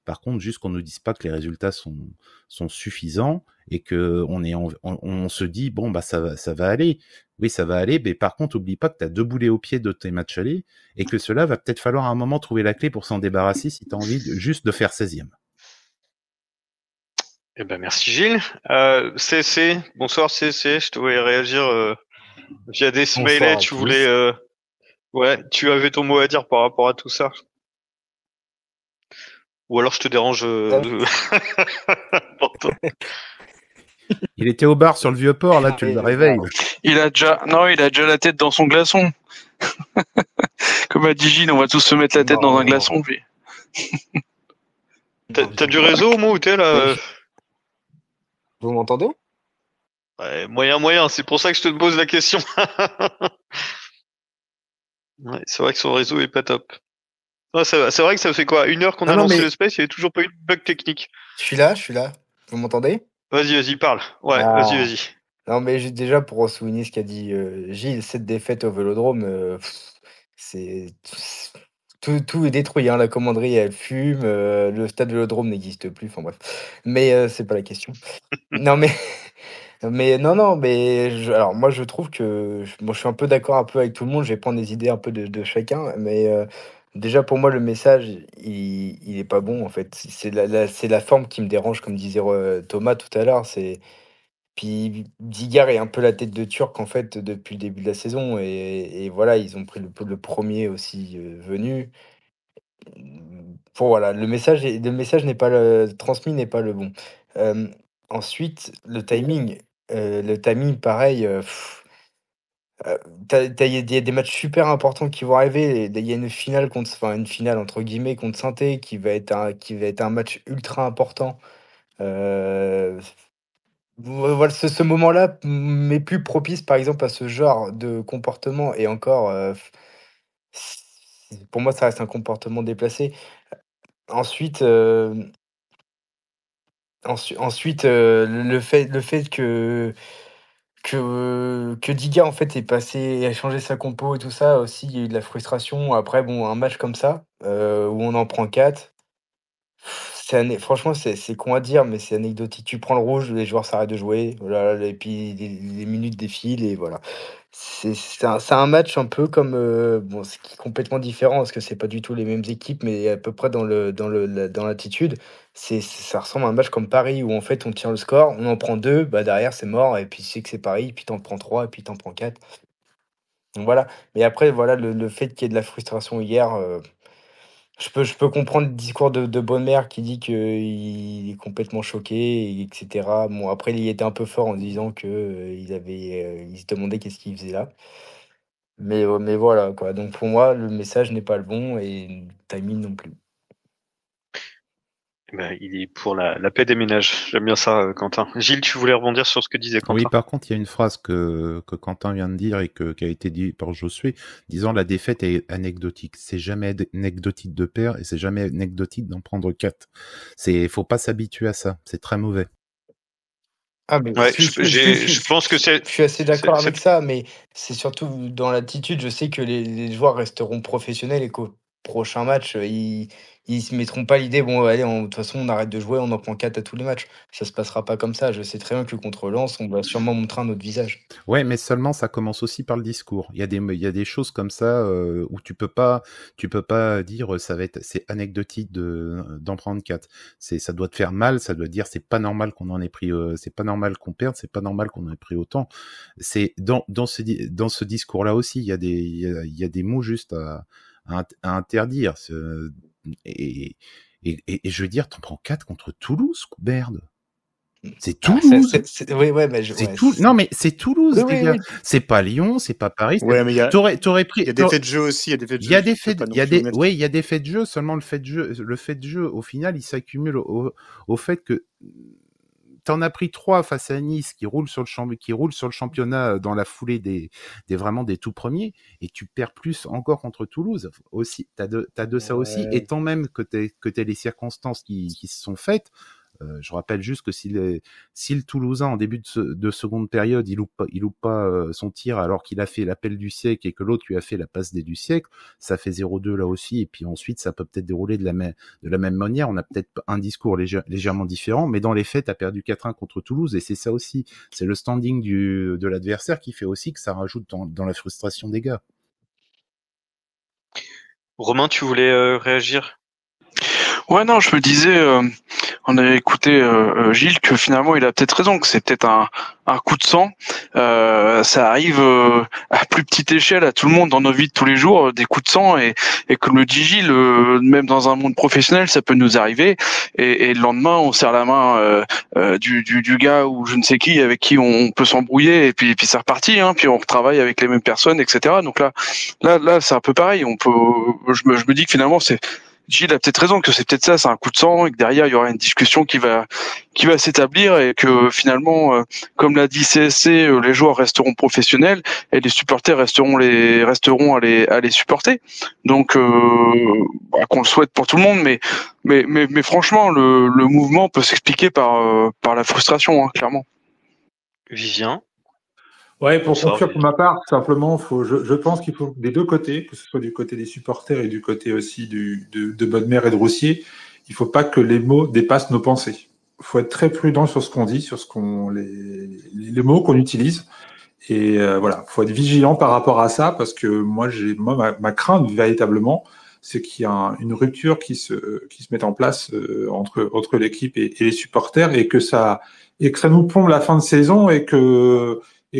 Par contre, juste qu'on nous dise pas que les résultats sont suffisants et que on se dit bon ça va aller. Oui, ça va aller, mais par contre, oublie pas que tu as 2 boulets au pied de tes matchs allés et que cela va peut-être falloir à un moment trouver la clé pour s'en débarrasser si tu as envie juste de faire 16e. Merci Gilles. CC, bonsoir CC, je te voulais réagir via des smileys, tu voulais tu avais ton mot à dire par rapport à tout ça. Ou alors je te dérange Il était au bar sur le Vieux-Port, là, tu le réveilles. Il a déjà la tête dans son glaçon. Comme a dit Gilles, on va tous se mettre la tête dans un glaçon. Puis... T'as du réseau au moins où t'es là? Vous m'entendez? Ouais, moyen, c'est pour ça que je te pose la question. Ouais, c'est vrai que son réseau est pas top. Ouais, c'est vrai que ça fait quoi, 1 heure qu'on a Non, lancé mais le space, il n'y avait toujours pas eu de bug technique. je suis là. Vous m'entendez? Vas-y, parle. Ouais, Ah. vas-y. Non, mais déjà pour souligner ce qu'a dit Gilles, cette défaite au Vélodrome, c'est tout est détruit, hein. La commanderie, elle fume, le stade Vélodrome n'existe plus. Enfin bref, mais c'est pas la question. Non, mais mais non, mais alors moi je trouve que moi je suis un peu d'accord un peu avec tout le monde. Je vais prendre des idées un peu de chacun, mais déjà pour moi le message il est pas bon en fait. C'est la forme qui me dérange, comme disait Thomas tout à l'heure. Puis Digard est un peu la tête de Turc en fait depuis le début de la saison, et voilà, ils ont pris le 1er aussi venu. Pour voilà, le message n'est pas transmis n'est pas le bon. Hem, Ensuite le timing pareil, tu il y a des matchs super importants qui vont arriver, et il y a une finale une «finale» entre guillemets contre Saint-Étienne qui va être un match ultra important. Heu Voilà, ce moment-là m'est plus propice, par exemple, à ce genre de comportement, et encore, pour moi, ça reste un comportement déplacé. Ensuite, le fait que Diga, en fait, ait changé sa compo et tout ça aussi, il y a eu de la frustration. Après, bon, un match comme ça, où on en prend 4. Franchement, c'est con à dire, mais c'est anecdotique. Tu prends le rouge, les joueurs s'arrêtent de jouer, voilà, et puis les minutes défilent, et voilà. C'est un match un peu comme, bon, ce qui est complètement différent parce que c'est pas du tout les mêmes équipes, mais à peu près dans l'attitude. Ça ressemble à un match comme Paris où en fait on tient le score, on en prend 2, bah, derrière c'est mort, et puis tu sais que c'est Paris, puis t'en prends 3 et puis t'en prends 4. Donc voilà. Mais après voilà, le fait qu'il y ait de la frustration hier, je peux comprendre le discours de Bonne qui dit qu'il est complètement choqué, et cetera. Bon, après, il était un peu fort en disant que, il se demandait qu'est-ce qu'il faisait là. Mais voilà, quoi. Donc pour moi, le message n'est pas le bon, et le timing non plus. Ben, il est pour la paix des ménages. J'aime bien ça, Quentin. Gilles, tu voulais rebondir sur ce que disait Quentin? Oui, par contre, il y a une phrase que Quentin vient de dire et qui a été dit par Josué, disant la défaite est anecdotique. C'est jamais anecdotique de perdre et c'est jamais anecdotique d'en prendre 4. Faut pas s'habituer à ça. C'est très mauvais. Ah, mais Ouais, je pense que je suis assez d'accord avec ça, mais c'est surtout dans l'attitude. Je sais que les joueurs resteront professionnels et qu'au prochain match, ils se mettront pas l'idée: «Bon, allez, de toute façon, on arrête de jouer, on en prend 4 à tous les matchs». Ça se passera pas comme ça. Je sais très bien que contre Lens, on va sûrement montrer un autre visage. Ouais, mais seulement ça commence aussi par le discours. Il y a des choses comme ça où tu peux pas dire c'est anecdotique d'en prendre 4. Ça doit te faire mal, ça doit dire c'est pas normal qu'on en ait pris, c'est pas normal qu'on perde, c'est pas normal qu'on en ait pris autant. C'est dans ce discours-là aussi, il y a des mots juste à interdire. Et je veux dire, t'en prends 4 contre Toulouse, merde. C'est Toulouse. Oui, ouais, mais non, mais c'est Toulouse, oui, les gars. oui. C'est pas Lyon, c'est pas Paris. Ouais, mais il y a des faits de jeu aussi, il y a des faits de jeu. Il y a des faits de jeu. Seulement le fait de jeu, au final, il s'accumule au fait que t'en as pris 3 face à Nice qui roule sur le championnat dans la foulée des vraiment des tout premiers, et tu perds plus encore contre Toulouse aussi. T'as de ça aussi, et tant même que t'aies les circonstances qui se sont faites. Je rappelle juste que si le Toulousain en début de seconde période il loupe pas son tir alors qu'il a fait l'appel du siècle et que l'autre lui a fait la passe du siècle, ça fait 0-2 là aussi, et puis ensuite ça peut peut-être dérouler de la même manière. On a peut-être un discours légèrement différent, mais dans les faits t'as perdu 4-1 contre Toulouse, et c'est ça aussi, c'est le standing de l'adversaire qui fait aussi que ça rajoute dans la frustration des gars. Romain, tu voulais réagir? Ouais, non, je me disais, on avait écouté Gilles, que finalement il a peut-être raison, que c'est peut-être un coup de sang. Ça arrive à plus petite échelle à tout le monde dans nos vies de tous les jours, des coups de sang, et comme le dit Gilles, même dans un monde professionnel, ça peut nous arriver. Et le lendemain, on serre la main du gars ou je ne sais qui avec qui on peut s'embrouiller, et puis c'est reparti, hein, puis on retravaille avec les mêmes personnes, etc. Donc là, c'est un peu pareil. Je me dis que finalement Gilles a peut-être raison que c'est peut-être ça, c'est un coup de sang et que derrière il y aura une discussion qui va s'établir et que finalement, comme l'a dit CSC, les joueurs resteront professionnels et les supporters resteront à les supporter. Donc qu'on le souhaite pour tout le monde, mais franchement le mouvement peut s'expliquer par la frustration, hein, clairement. Vivien. Ouais, pour conclure pour ma part, simplement, je pense qu'il faut des deux côtés, que ce soit du côté des supporters et du côté aussi de Bodmer et de Roussier, il faut pas que les mots dépassent nos pensées. Il faut être très prudent sur ce qu'on dit, sur les mots qu'on utilise. Et voilà, faut être vigilant par rapport à ça, parce que moi ma crainte véritablement, c'est qu'il y a une rupture qui se mette en place entre l'équipe et les supporters, et que ça nous plombe la fin de saison et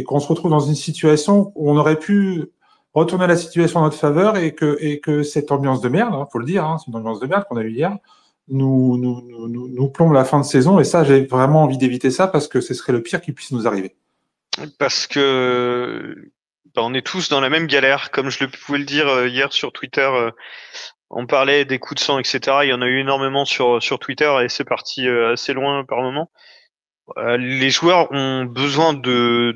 qu'on se retrouve dans une situation où on aurait pu retourner la situation en notre faveur et que cette ambiance de merde, faut le dire, c'est une ambiance de merde qu'on a eue hier, nous plombe la fin de saison. Et ça, j'ai vraiment envie d'éviter ça, parce que ce serait le pire qui puisse nous arriver. Parce que on est tous dans la même galère, comme je pouvais le dire hier sur Twitter. On parlait des coups de sang, etc. Il y en a eu énormément sur Twitter et c'est parti assez loin par moment. Les joueurs ont besoin de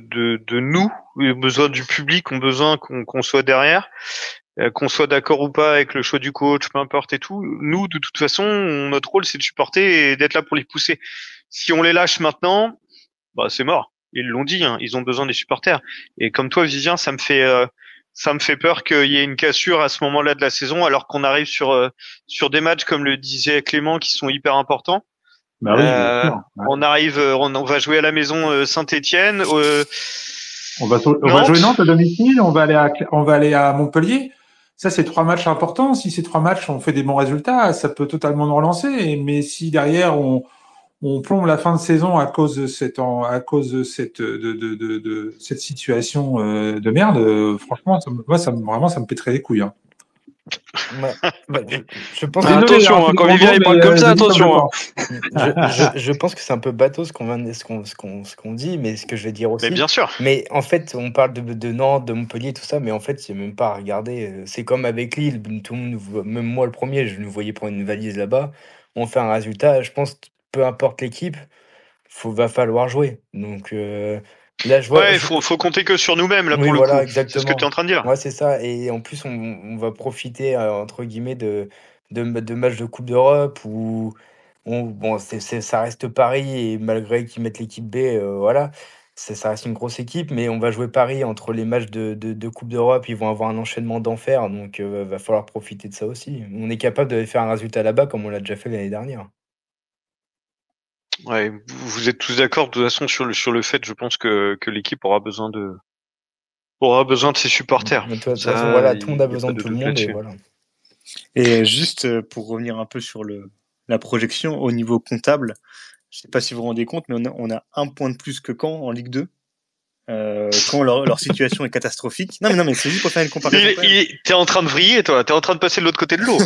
nous, ont besoin du public, ont besoin qu'on soit derrière, qu'on soit d'accord ou pas avec le choix du coach, peu importe et tout. Nous, de toute façon, notre rôle, c'est de supporter et d'être là pour les pousser. Si on les lâche maintenant, c'est mort. Ils l'ont dit, ils ont besoin des supporters. Et comme toi, Vivien, ça me fait peur qu'il y ait une cassure à ce moment-là de la saison, alors qu'on arrive sur des matchs, comme le disait Clément, qui sont hyper importants. Bah oui, bien sûr. Ouais. On arrive, on va jouer à la maison Saint-Étienne. On va jouer Nantes à domicile. On va aller à Montpellier. Ça, c'est 3 matchs importants. Si ces 3 matchs, on fait des bons résultats, ça peut totalement nous relancer. Mais si derrière on plombe la fin de saison à cause de cette situation de merde, franchement, ça me pèterait les couilles. Je pense que attention, quand Vivien il parle comme ça, attention. Je pense que c'est un peu bateau ce qu'on dit, mais ce que je vais dire aussi. Mais bien sûr. Mais en fait, on parle de Nantes, de Montpellier, tout ça, mais en fait, c'est même pas à regarder. C'est comme avec Lille, tout le monde, même moi le premier, je nous voyais prendre une valise là-bas. On fait un résultat. Je pense, peu importe l'équipe, va falloir jouer. Donc là, je vois. Ouais, faut compter que sur nous-mêmes là pour le coup. Exactement. C'est ce que tu es en train de dire. Ouais, c'est ça. Et en plus, on va profiter entre guillemets de matchs de Coupe d'Europe où ça reste Paris, et malgré qu'ils mettent l'équipe B, voilà, ça reste une grosse équipe, mais on va jouer Paris entre les matchs de Coupe d'Europe. Ils vont avoir un enchaînement d'enfer, donc va falloir profiter de ça aussi. On est capable de faire un résultat là-bas comme on l'a déjà fait l'année dernière. Ouais, vous êtes tous d'accord de toute façon sur le fait, je pense que l'équipe aura besoin de ses supporters. De toute façon, voilà, tout le monde a besoin de tout le monde, et voilà. Et juste pour revenir un peu sur la projection au niveau comptable, je sais pas si vous vous rendez compte, mais on a 1 point de plus que Caen en Ligue 2. Quand leur situation est catastrophique. Non mais c'est juste pour faire une comparaison. T'es en train de vriller, toi. T'es en train de passer de l'autre côté de l'eau.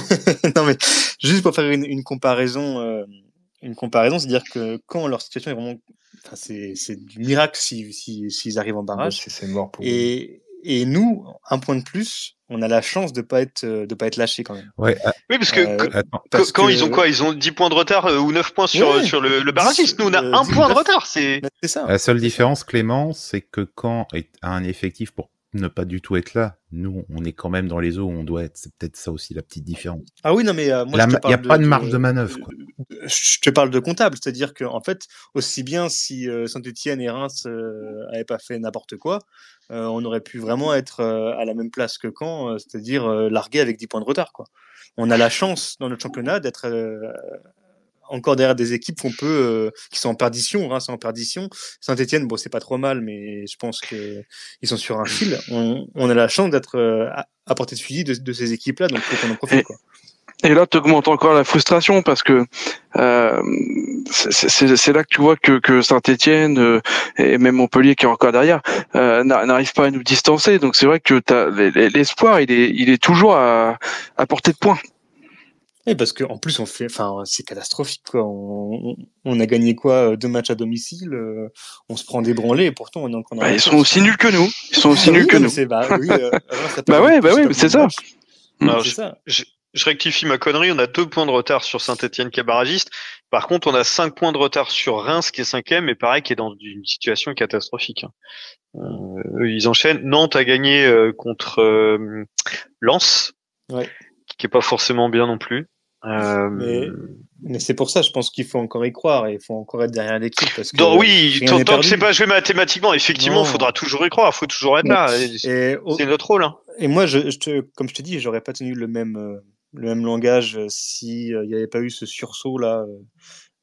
Non mais juste pour faire une comparaison. C'est-à-dire que quand leur situation est vraiment, c'est du miracle s'ils arrivent en barrage. C'est mort pour eux. Et nous, 1 point de plus, on a la chance de pas être lâchés quand même. Ouais. Oui, parce que ils ont quoi? Ils ont 10 points de retard ou 9 points sur le barragiste. Nous, on a 1 point de retard. C'est ça. La seule différence, Clément, c'est que Caen a un effectif pour ne pas du tout être là. Nous, on est quand même dans les eaux où on doit être. C'est peut-être ça aussi la petite différence. Ah oui, non mais moi, il n'y a pas de marge de manœuvre. Quoi. Je te parle de comptable, c'est-à-dire que en fait, aussi bien si Saint-Étienne et Reims avaient pas fait n'importe quoi, on aurait pu vraiment être à la même place que Caen, c'est-à-dire largué avec 10 points de retard, quoi. On a la chance dans notre championnat d'être encore derrière des équipes qui sont en perdition. Reims est en perdition. Saint-Étienne, bon, c'est pas trop mal, mais je pense que ils sont sur un fil. On a la chance d'être à portée de fusil de ces équipes-là, donc faut qu'on en profite, quoi. Et là, tu augmentes encore la frustration parce que c'est là que tu vois que Saint-Étienne et même Montpellier qui est encore derrière n'arrivent pas à nous distancer. Donc c'est vrai que l'espoir, il est toujours à portée de poing. Et parce que en plus c'est catastrophique, quoi. On a gagné quoi, 2 matchs à domicile, on se prend des branlés et pourtant on est encore. Ils sont aussi nuls que nous. Ils sont aussi nuls que nous. Oui, bah oui, mais c'est ça. C'est ça. je rectifie ma connerie, on a 2 points de retard sur Saint-Etienne qui est barragiste. Par contre, on a 5 points de retard sur Reims qui est 5e et pareil qui est dans une situation catastrophique. Ils enchaînent. Nantes a gagné contre Lens, qui est pas forcément bien non plus. Mais c'est pour ça, je pense qu'il faut encore y croire et il faut encore être derrière l'équipe parce que tant que c'est pas joué mathématiquement, effectivement, il faudra toujours y croire, faut toujours être là. C'est notre rôle. Hein. Et moi, comme je te dis, j'aurais pas tenu le même langage si il n'y avait pas eu ce sursaut là.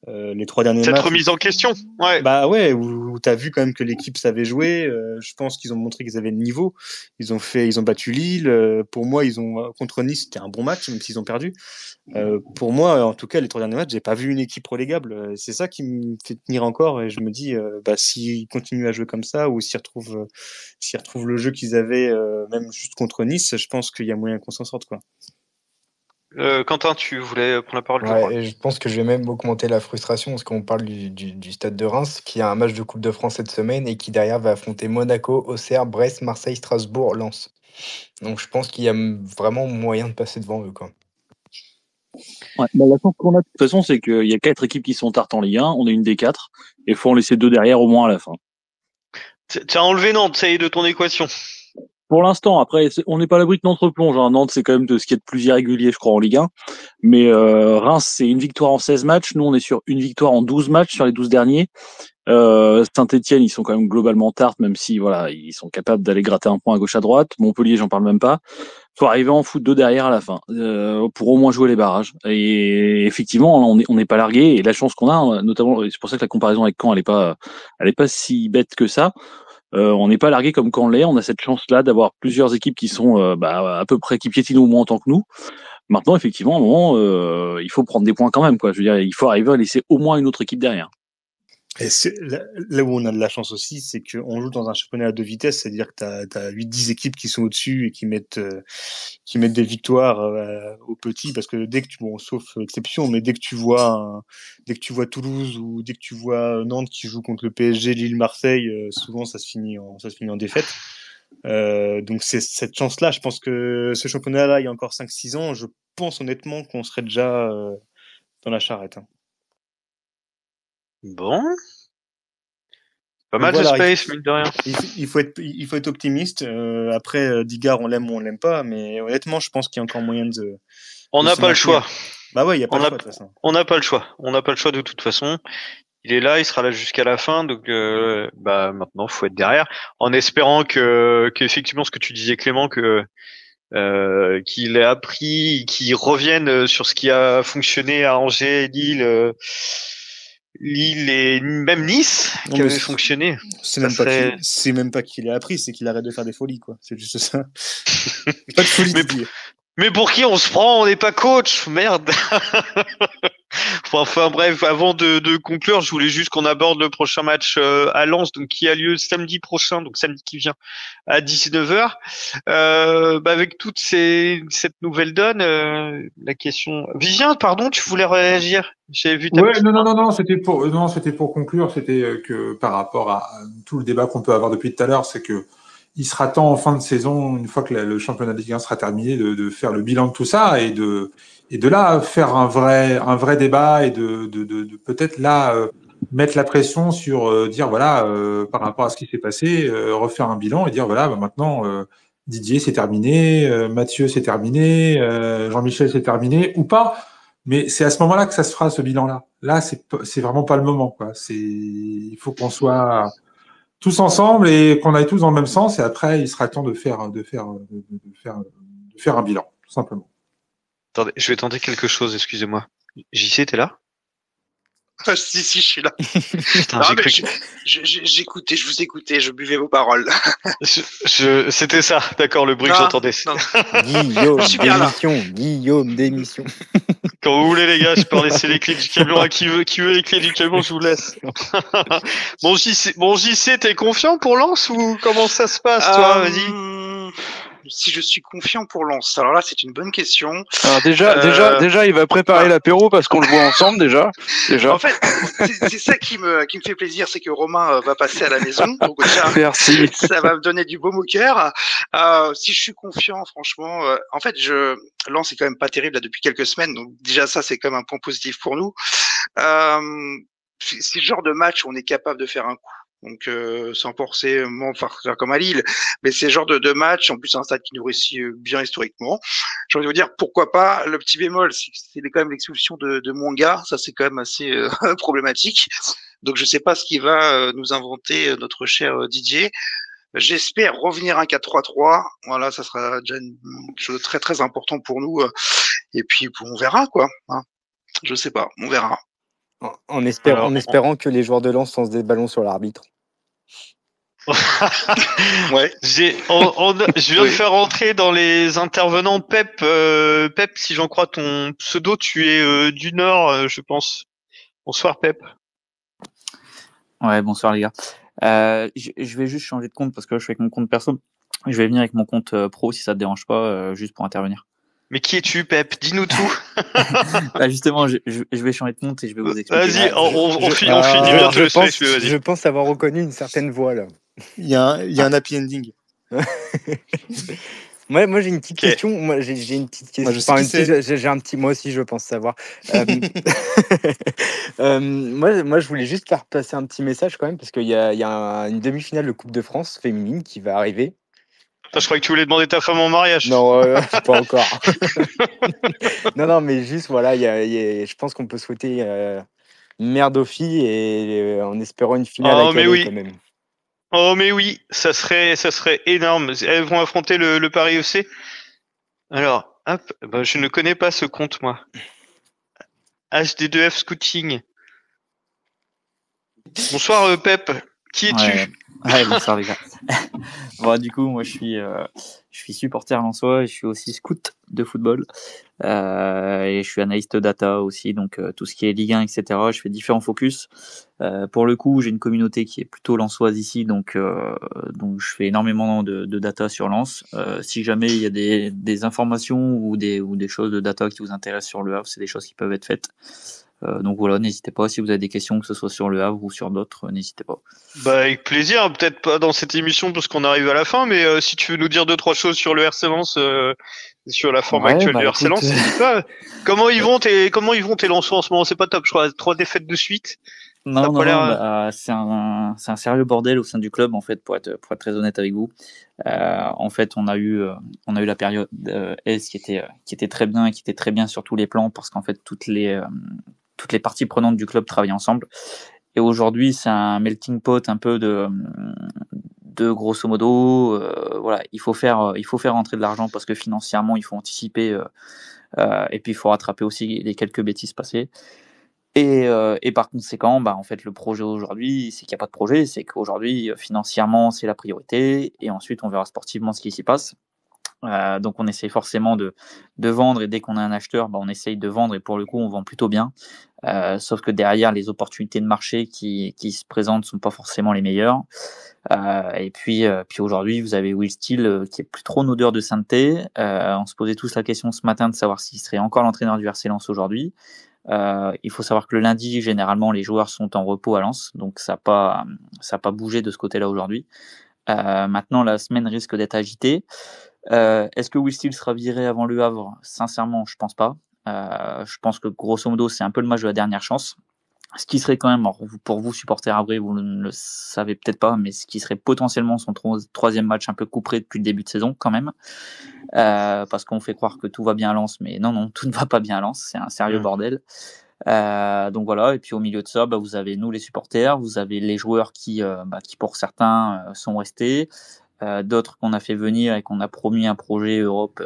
Les 3 derniers matchs. Cette remise en question, ouais. Bah ouais, où t'as vu quand même que l'équipe savait jouer. Je pense qu'ils ont montré qu'ils avaient le niveau. Ils ont battu Lille. Pour moi, contre Nice, c'était un bon match, même s'ils ont perdu. Pour moi, en tout cas, les 3 derniers matchs, j'ai pas vu une équipe relégable. C'est ça qui me fait tenir encore. Et je me dis, s'ils continuent à jouer comme ça, ou s'ils retrouvent le jeu qu'ils avaient, même juste contre Nice, je pense qu'il y a moyen qu'on s'en sorte, quoi. Quentin, tu voulais prendre la parole, je crois. Et je pense que je vais même augmenter la frustration parce qu'on parle du Stade de Reims qui a un match de Coupe de France cette semaine et qui derrière va affronter Monaco, Auxerre, Brest, Marseille, Strasbourg, Lens. Donc je pense qu'il y a vraiment moyen de passer devant eux, quoi. Ouais, la chance qu'on a de toute façon, c'est qu'il y a 4 équipes qui sont tartes en Ligue 1, on est une des 4 et il faut en laisser 2 derrière au moins à la fin. T'as enlevé Nantes, ça y est, de ton équation. Pour l'instant, après, on n'est pas à l'abri de notre plonge. Hein. Nantes, c'est quand même de ce qui est de plus irrégulier, je crois, en Ligue 1. Mais Reims, c'est une victoire en 16 matchs. Nous, on est sur une victoire en 12 matchs sur les 12 derniers. Saint-Etienne, ils sont quand même globalement tartes, même si voilà, ils sont capables d'aller gratter un point à gauche à droite. Montpellier, j'en parle même pas. Faut arriver à en foutre 2 derrière à la fin pour au moins jouer les barrages. Et effectivement, on n'est pas largué. Et la chance qu'on a, notamment, c'est pour ça que la comparaison avec Caen, elle est pas si bête que ça. On n'est pas largué comme quand on l'est. On a cette chance-là d'avoir plusieurs équipes qui sont à peu près qui piétinent au moins en tant que nous. Maintenant, effectivement, à un moment, il faut prendre des points quand même, quoi. Je veux dire, il faut arriver à laisser au moins une autre équipe derrière. Et là où on a de la chance aussi, c'est qu'on joue dans un championnat à 2 vitesses, c'est-à-dire que t'as 8-10 équipes qui sont au-dessus et qui mettent des victoires aux petits, parce que sauf exception, mais dès que tu vois Toulouse ou dès que tu vois Nantes qui joue contre le PSG, Lille, Marseille, souvent ça se finit en défaite. Donc c'est cette chance-là, je pense que ce championnat-là, il y a encore 5-6 ans, je pense honnêtement qu'on serait déjà dans la charrette. Hein. Bon. Pas mal de space, mine de rien. Il faut être optimiste. Après, Digard, on l'aime ou on l'aime pas, mais honnêtement, je pense qu'il y a encore moyen de. On n'a pas le choix. Bah ouais, il y a pas le choix de toute façon. On n'a pas le choix. On n'a pas le choix de toute façon. Il est là, il sera là jusqu'à la fin, donc maintenant, faut être derrière, en espérant qu'effectivement, ce que tu disais, Clément, qu'il ait appris, qu'il revienne sur ce qui a fonctionné à Angers, Lille et même Nice qui avait fonctionné. C'est même pas qu'il ait appris, c'est qu'il arrête de faire des folies, quoi. C'est juste ça. Pas de folie. Mais pour qui on se prend? On n'est pas coach, merde. Enfin bref, avant de conclure, je voulais juste qu'on aborde le prochain match à Lens, donc qui a lieu samedi prochain, donc samedi qui vient à 19h. Avec toute cette nouvelle donne, la question. Vivien, pardon, tu voulais réagir? J'avais vu ta non, c'était pour conclure, c'était que par rapport à tout le débat qu'on peut avoir depuis tout à l'heure, c'est que il sera temps en fin de saison, une fois que le championnat de Ligue 1 sera terminé, de faire le bilan de tout ça et de là faire un vrai débat et de peut-être là mettre la pression sur dire voilà par rapport à ce qui s'est passé, refaire un bilan et dire voilà maintenant Didier c'est terminé, Mathieu c'est terminé, Jean-Michel c'est terminé ou pas. Mais c'est à ce moment-là que ça se fera ce bilan-là. Là, c'est vraiment pas le moment, quoi. Il faut qu'on soit tous ensemble et qu'on aille tous dans le même sens. Et après, il sera temps de faire un bilan, tout simplement. Attendez, je vais tenter quelque chose. Excusez-moi. JC, t'es là? Si, je suis là. Putain, j'écoutais, je vous écoutais, je buvais vos paroles. C'était ça, d'accord, le bruit que j'entendais. Guillaume d'émission. Quand vous voulez, les gars, je peux laisser les clés du camion à qui veut les clés du camion, je vous laisse. Bon, JC, t'es confiant pour Lens ou comment ça se passe, toi? Vas-y. si je suis confiant pour Lens. Alors là, c'est une bonne question. Alors déjà, il va préparer l'apéro parce qu'on le voit ensemble déjà. En fait, c'est ça qui me fait plaisir, c'est que Romain va passer à la maison. Donc déjà, merci. Ça va me donner du baume au cœur. Si je suis confiant, franchement, en fait, Lens est quand même pas terrible là depuis quelques semaines. Donc déjà ça, c'est quand même un point positif pour nous. C'est le genre de match où on est capable de faire un coup. Donc sans forcément faire comme à Lille, mais c'est le genre de match, en plus un stade qui nous réussit bien historiquement. J'ai envie de vous dire pourquoi pas. Le petit bémol, c'est quand même l'expulsion de Mwanga, ça c'est quand même assez problématique. Donc je sais pas ce qu'il va nous inventer notre cher Didier. J'espère revenir à un 4-3-3. Voilà, ça sera déjà une chose très très important pour nous. Et puis on verra quoi. Hein. Je sais pas, on verra. En espérant que les joueurs de Lens lancent des ballons sur l'arbitre. Ouais. Je viens de faire rentrer dans les intervenants Pep. Pep, si j'en crois ton pseudo, tu es du Nord, je pense. Bonsoir Pep. Ouais, bonsoir les gars. Je vais juste changer de compte parce que je suis avec mon compte perso. Je vais venir avec mon compte pro si ça te dérange pas, juste pour intervenir. Mais qui es-tu, Pep? Dis-nous tout. Bah justement, je vais changer de compte et je vais vous expliquer. Vas-y, on finit bientôt le space, vas-y. Je pense avoir reconnu une certaine voix là. Il y a un happy ending. Moi j'ai une petite question. Moi j'ai une petite question. J'ai un petit. Moi aussi je pense savoir. Moi je voulais juste faire passer un petit message quand même parce qu'il y a une demi-finale de Coupe de France féminine qui va arriver. Je croyais que tu voulais demander ta femme en mariage. Non, pas encore. non, mais juste voilà, je pense qu'on peut souhaiter une merde aux filles et en espérant une finale à Calais quand même. Oh mais oui, ça serait énorme. Elles vont affronter le Paris FC. Alors, hop, je ne connais pas ce compte moi. HD2F Scouting. Bonsoir Pep. Qui es-tu? Ouais, bonsoir les gars. Bon, du coup, moi je suis supporter lensois et je suis aussi scout de football. Et je suis analyste data aussi, donc tout ce qui est Ligue 1, etc. Je fais différents focus. Pour le coup, j'ai une communauté qui est plutôt lensoise ici, donc je fais énormément de data sur Lens. Si jamais il y a des informations ou des choses de data qui vous intéressent sur le Havre, c'est des choses qui peuvent être faites. Donc voilà, n'hésitez pas, si vous avez des questions, que ce soit sur le Havre ou sur d'autres, n'hésitez pas. Bah avec plaisir, peut-être pas dans cette émission parce qu'on arrive à la fin, mais si tu veux nous dire 2-3 choses sur le RC Lens, sur la forme actuelle du RC Lens, comment ils vont tes Lensois en ce moment? C'est pas top, je crois, 3 défaites de suite. Non, c'est un sérieux bordel au sein du club en fait, pour être très honnête avec vous. En fait, on a eu la période S qui était très bien, qui était très bien sur tous les plans parce qu'en fait toutes les parties prenantes du club travaillent ensemble. Et aujourd'hui, c'est un melting pot un peu de grosso modo. Voilà, il faut faire rentrer de l'argent parce que financièrement, il faut anticiper et puis il faut rattraper aussi les quelques bêtises passées. Et par conséquent, en fait, le projet aujourd'hui, c'est qu'il n'y a pas de projet, c'est qu'aujourd'hui, financièrement, c'est la priorité, et ensuite, on verra sportivement ce qui s'y passe. Donc, on essaye forcément de vendre, et dès qu'on a un acheteur, on essaye de vendre, et pour le coup, on vend plutôt bien. Sauf que derrière, les opportunités de marché qui se présentent sont pas forcément les meilleures. Et puis aujourd'hui, vous avez Will Steele qui est plus trop en odeur de sainteté. On se posait tous la question ce matin de savoir s'il serait encore l'entraîneur du RC Lens aujourd'hui. Il faut savoir que le lundi, généralement, les joueurs sont en repos à Lens, donc ça n'a pas bougé de ce côté-là aujourd'hui. Maintenant, la semaine risque d'être agitée. Est-ce que Will Steele sera viré avant Le Havre? Sincèrement, je pense pas. Je pense que grosso modo, c'est un peu le match de la dernière chance. Ce qui serait quand même, pour vous supporters havrais, vous ne le savez peut-être pas, mais ce qui serait potentiellement son troisième match un peu couperé depuis le début de saison quand même. Parce qu'on fait croire que tout va bien à Lens, mais non, tout ne va pas bien à Lens, c'est un sérieux bordel. Donc voilà, et puis au milieu de ça, vous avez nous les supporters, vous avez les joueurs qui pour certains sont restés, d'autres qu'on a fait venir et qu'on a promis un projet Europe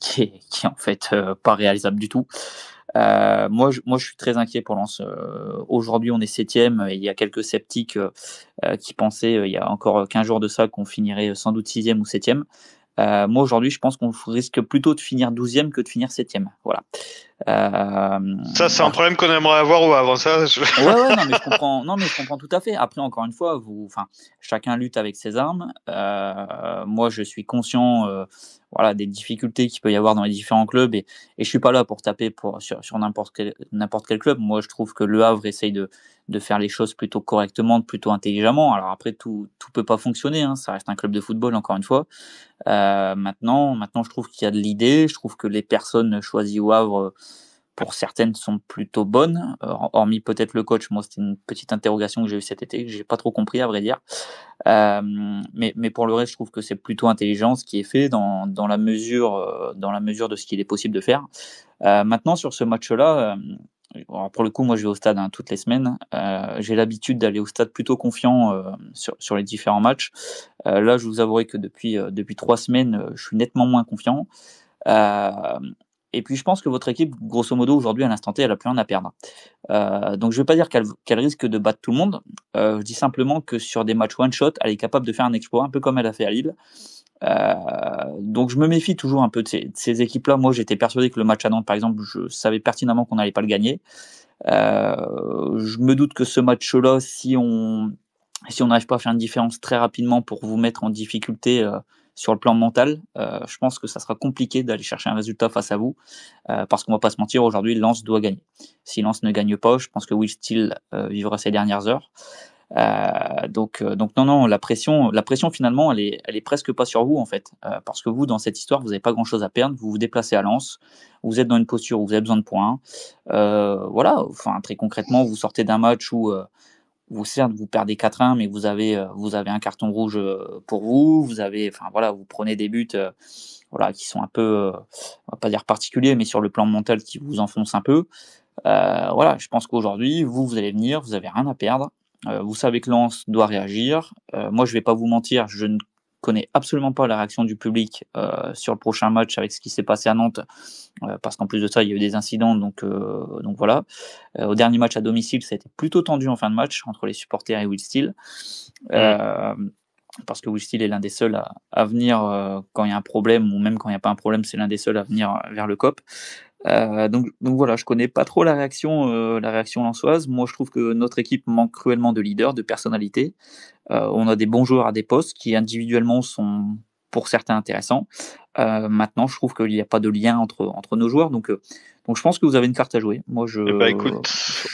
qui est en fait pas réalisable du tout. Moi, je suis très inquiet pour Lens. Aujourd'hui, on est 7e. Il y a quelques sceptiques qui pensaient, il y a encore 15 jours de ça, qu'on finirait sans doute 6e ou 7e. Moi aujourd'hui, je pense qu'on risque plutôt de finir 12e que de finir 7e. Voilà. Ça, c'est un problème qu'on aimerait avoir ou avant ça. Ouais, non, mais je comprends. Non, mais je comprends tout à fait. Après, encore une fois, chacun lutte avec ses armes. Moi, je suis conscient, voilà, des difficultés qu'il peut y avoir dans les différents clubs, et je suis pas là pour taper sur n'importe quel club. Moi, je trouve que Le Havre essaye de faire les choses plutôt correctement, plutôt intelligemment. Alors après, tout peut pas fonctionner, hein. Ça reste un club de football, encore une fois. Maintenant, je trouve qu'il y a de l'idée. Je trouve que les personnes choisies au Havre, pour certaines, sont plutôt bonnes, hormis peut-être le coach. Moi, c'était une petite interrogation que j'ai eue cet été, que j'ai pas trop compris, à vrai dire. Mais pour le reste, je trouve que c'est plutôt intelligent ce qui est fait dans la mesure de ce qu'il est possible de faire. Maintenant, sur ce match-là, alors pour le coup, moi, je vais au stade toutes les semaines. J'ai l'habitude d'aller au stade plutôt confiant sur les différents matchs. Là, je vous avouerai que depuis 3 semaines, je suis nettement moins confiant. Et puis je pense que votre équipe, grosso modo, aujourd'hui, à l'instant T, elle a plus rien à perdre. Donc je ne vais pas dire qu'elle risque de battre tout le monde. Je dis simplement que sur des matchs one-shot, elle est capable de faire un exploit, un peu comme elle a fait à Lille. Donc je me méfie toujours un peu de ces équipes-là. Moi, j'étais persuadé que le match à Nantes, par exemple, je savais pertinemment qu'on n'allait pas le gagner. Je me doute que ce match-là, si on n'arrive pas à faire une différence très rapidement pour vous mettre en difficulté sur le plan mental, je pense que ça sera compliqué d'aller chercher un résultat face à vous, parce qu'on va pas se mentir, aujourd'hui, Lens doit gagner. Si Lens ne gagne pas, je pense que Will Steele vivra ses dernières heures. Donc non, la pression finalement, elle est presque pas sur vous, en fait, parce que vous, dans cette histoire, vous n'avez pas grand chose à perdre. Vous vous déplacez à Lens, vous êtes dans une posture où vous avez besoin de points. Voilà, enfin, très concrètement, vous sortez d'un match où certes, vous perdez 4-1, mais vous avez un carton rouge pour vous. Vous prenez des buts, qui sont un peu, on va pas dire particuliers, mais sur le plan mental, qui vous enfoncent un peu. Je pense qu'aujourd'hui, vous allez venir, vous avez rien à perdre. Vous savez que Lens doit réagir. Moi, je vais pas vous mentir, je ne connais absolument pas la réaction du public sur le prochain match avec ce qui s'est passé à Nantes, parce qu'en plus de ça, il y a eu des incidents, donc voilà. Au dernier match à domicile, ça a été plutôt tendu en fin de match entre les supporters et Will Steele, parce que Will Steele est l'un des seuls à venir quand il y a un problème, ou même quand il n'y a pas un problème, c'est l'un des seuls à venir vers le COP. Donc voilà, je connais pas trop la réaction lensoise. Moi, je trouve que notre équipe manque cruellement de leader, de personnalité. On a des bons joueurs à des postes qui individuellement sont pour certains intéressants. Maintenant, je trouve qu'il n'y a pas de lien entre nos joueurs, donc je pense que vous avez une carte à jouer. Moi, je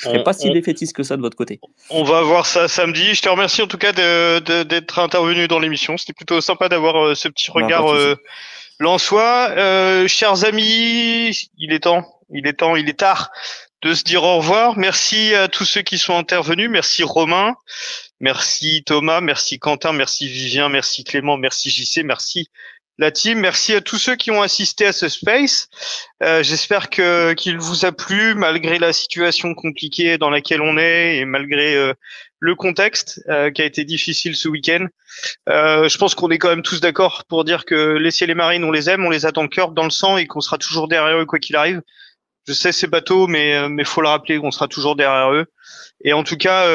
serais pas si défaitiste que ça de votre côté. On va voir ça samedi. Je te remercie en tout cas d'être intervenu dans l'émission. C'était plutôt sympa d'avoir ce petit regard lensois. Chers amis, il est tard de se dire au revoir. Merci à tous ceux qui sont intervenus. Merci Romain, merci Thomas, merci Quentin, merci Vivien, merci Clément, merci JC, merci la team, merci à tous ceux qui ont assisté à ce space. J'espère qu'il vous a plu malgré la situation compliquée dans laquelle on est et malgré le contexte qui a été difficile ce week-end. Je pense qu'on est quand même tous d'accord pour dire que les Ciels et Marines, on les aime, on les a dans le cœur, dans le sang, et qu'on sera toujours derrière eux quoi qu'il arrive. Je sais, c'est bateau, mais faut le rappeler qu'on sera toujours derrière eux. Et en tout cas,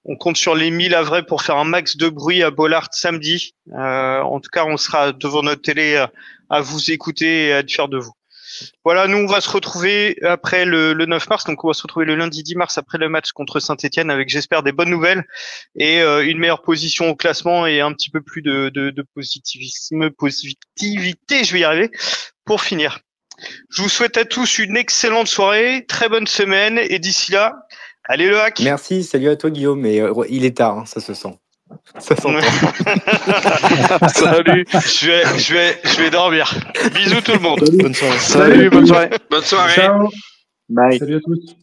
on compte sur les 1000 Havrais pour faire un max de bruit à Bollaert samedi. En tout cas, on sera devant notre télé à vous écouter et à être fiers de vous. Voilà, nous on va se retrouver après le 9 mars, donc on va se retrouver le lundi 10 mars après le match contre Saint-Etienne avec, j'espère, des bonnes nouvelles et une meilleure position au classement et un petit peu plus de positivité, je vais y arriver, pour finir. Je vous souhaite à tous une excellente soirée, très bonne semaine, et d'ici là, allez le hack. Merci, salut à toi Guillaume, mais il est tard, hein, ça se sent. Ça s'entend. Salut. Je vais dormir. Bisous tout le monde. Bonne soirée. Salut, bonne soirée. Bonne soirée. Ciao. Bye. Salut à tous.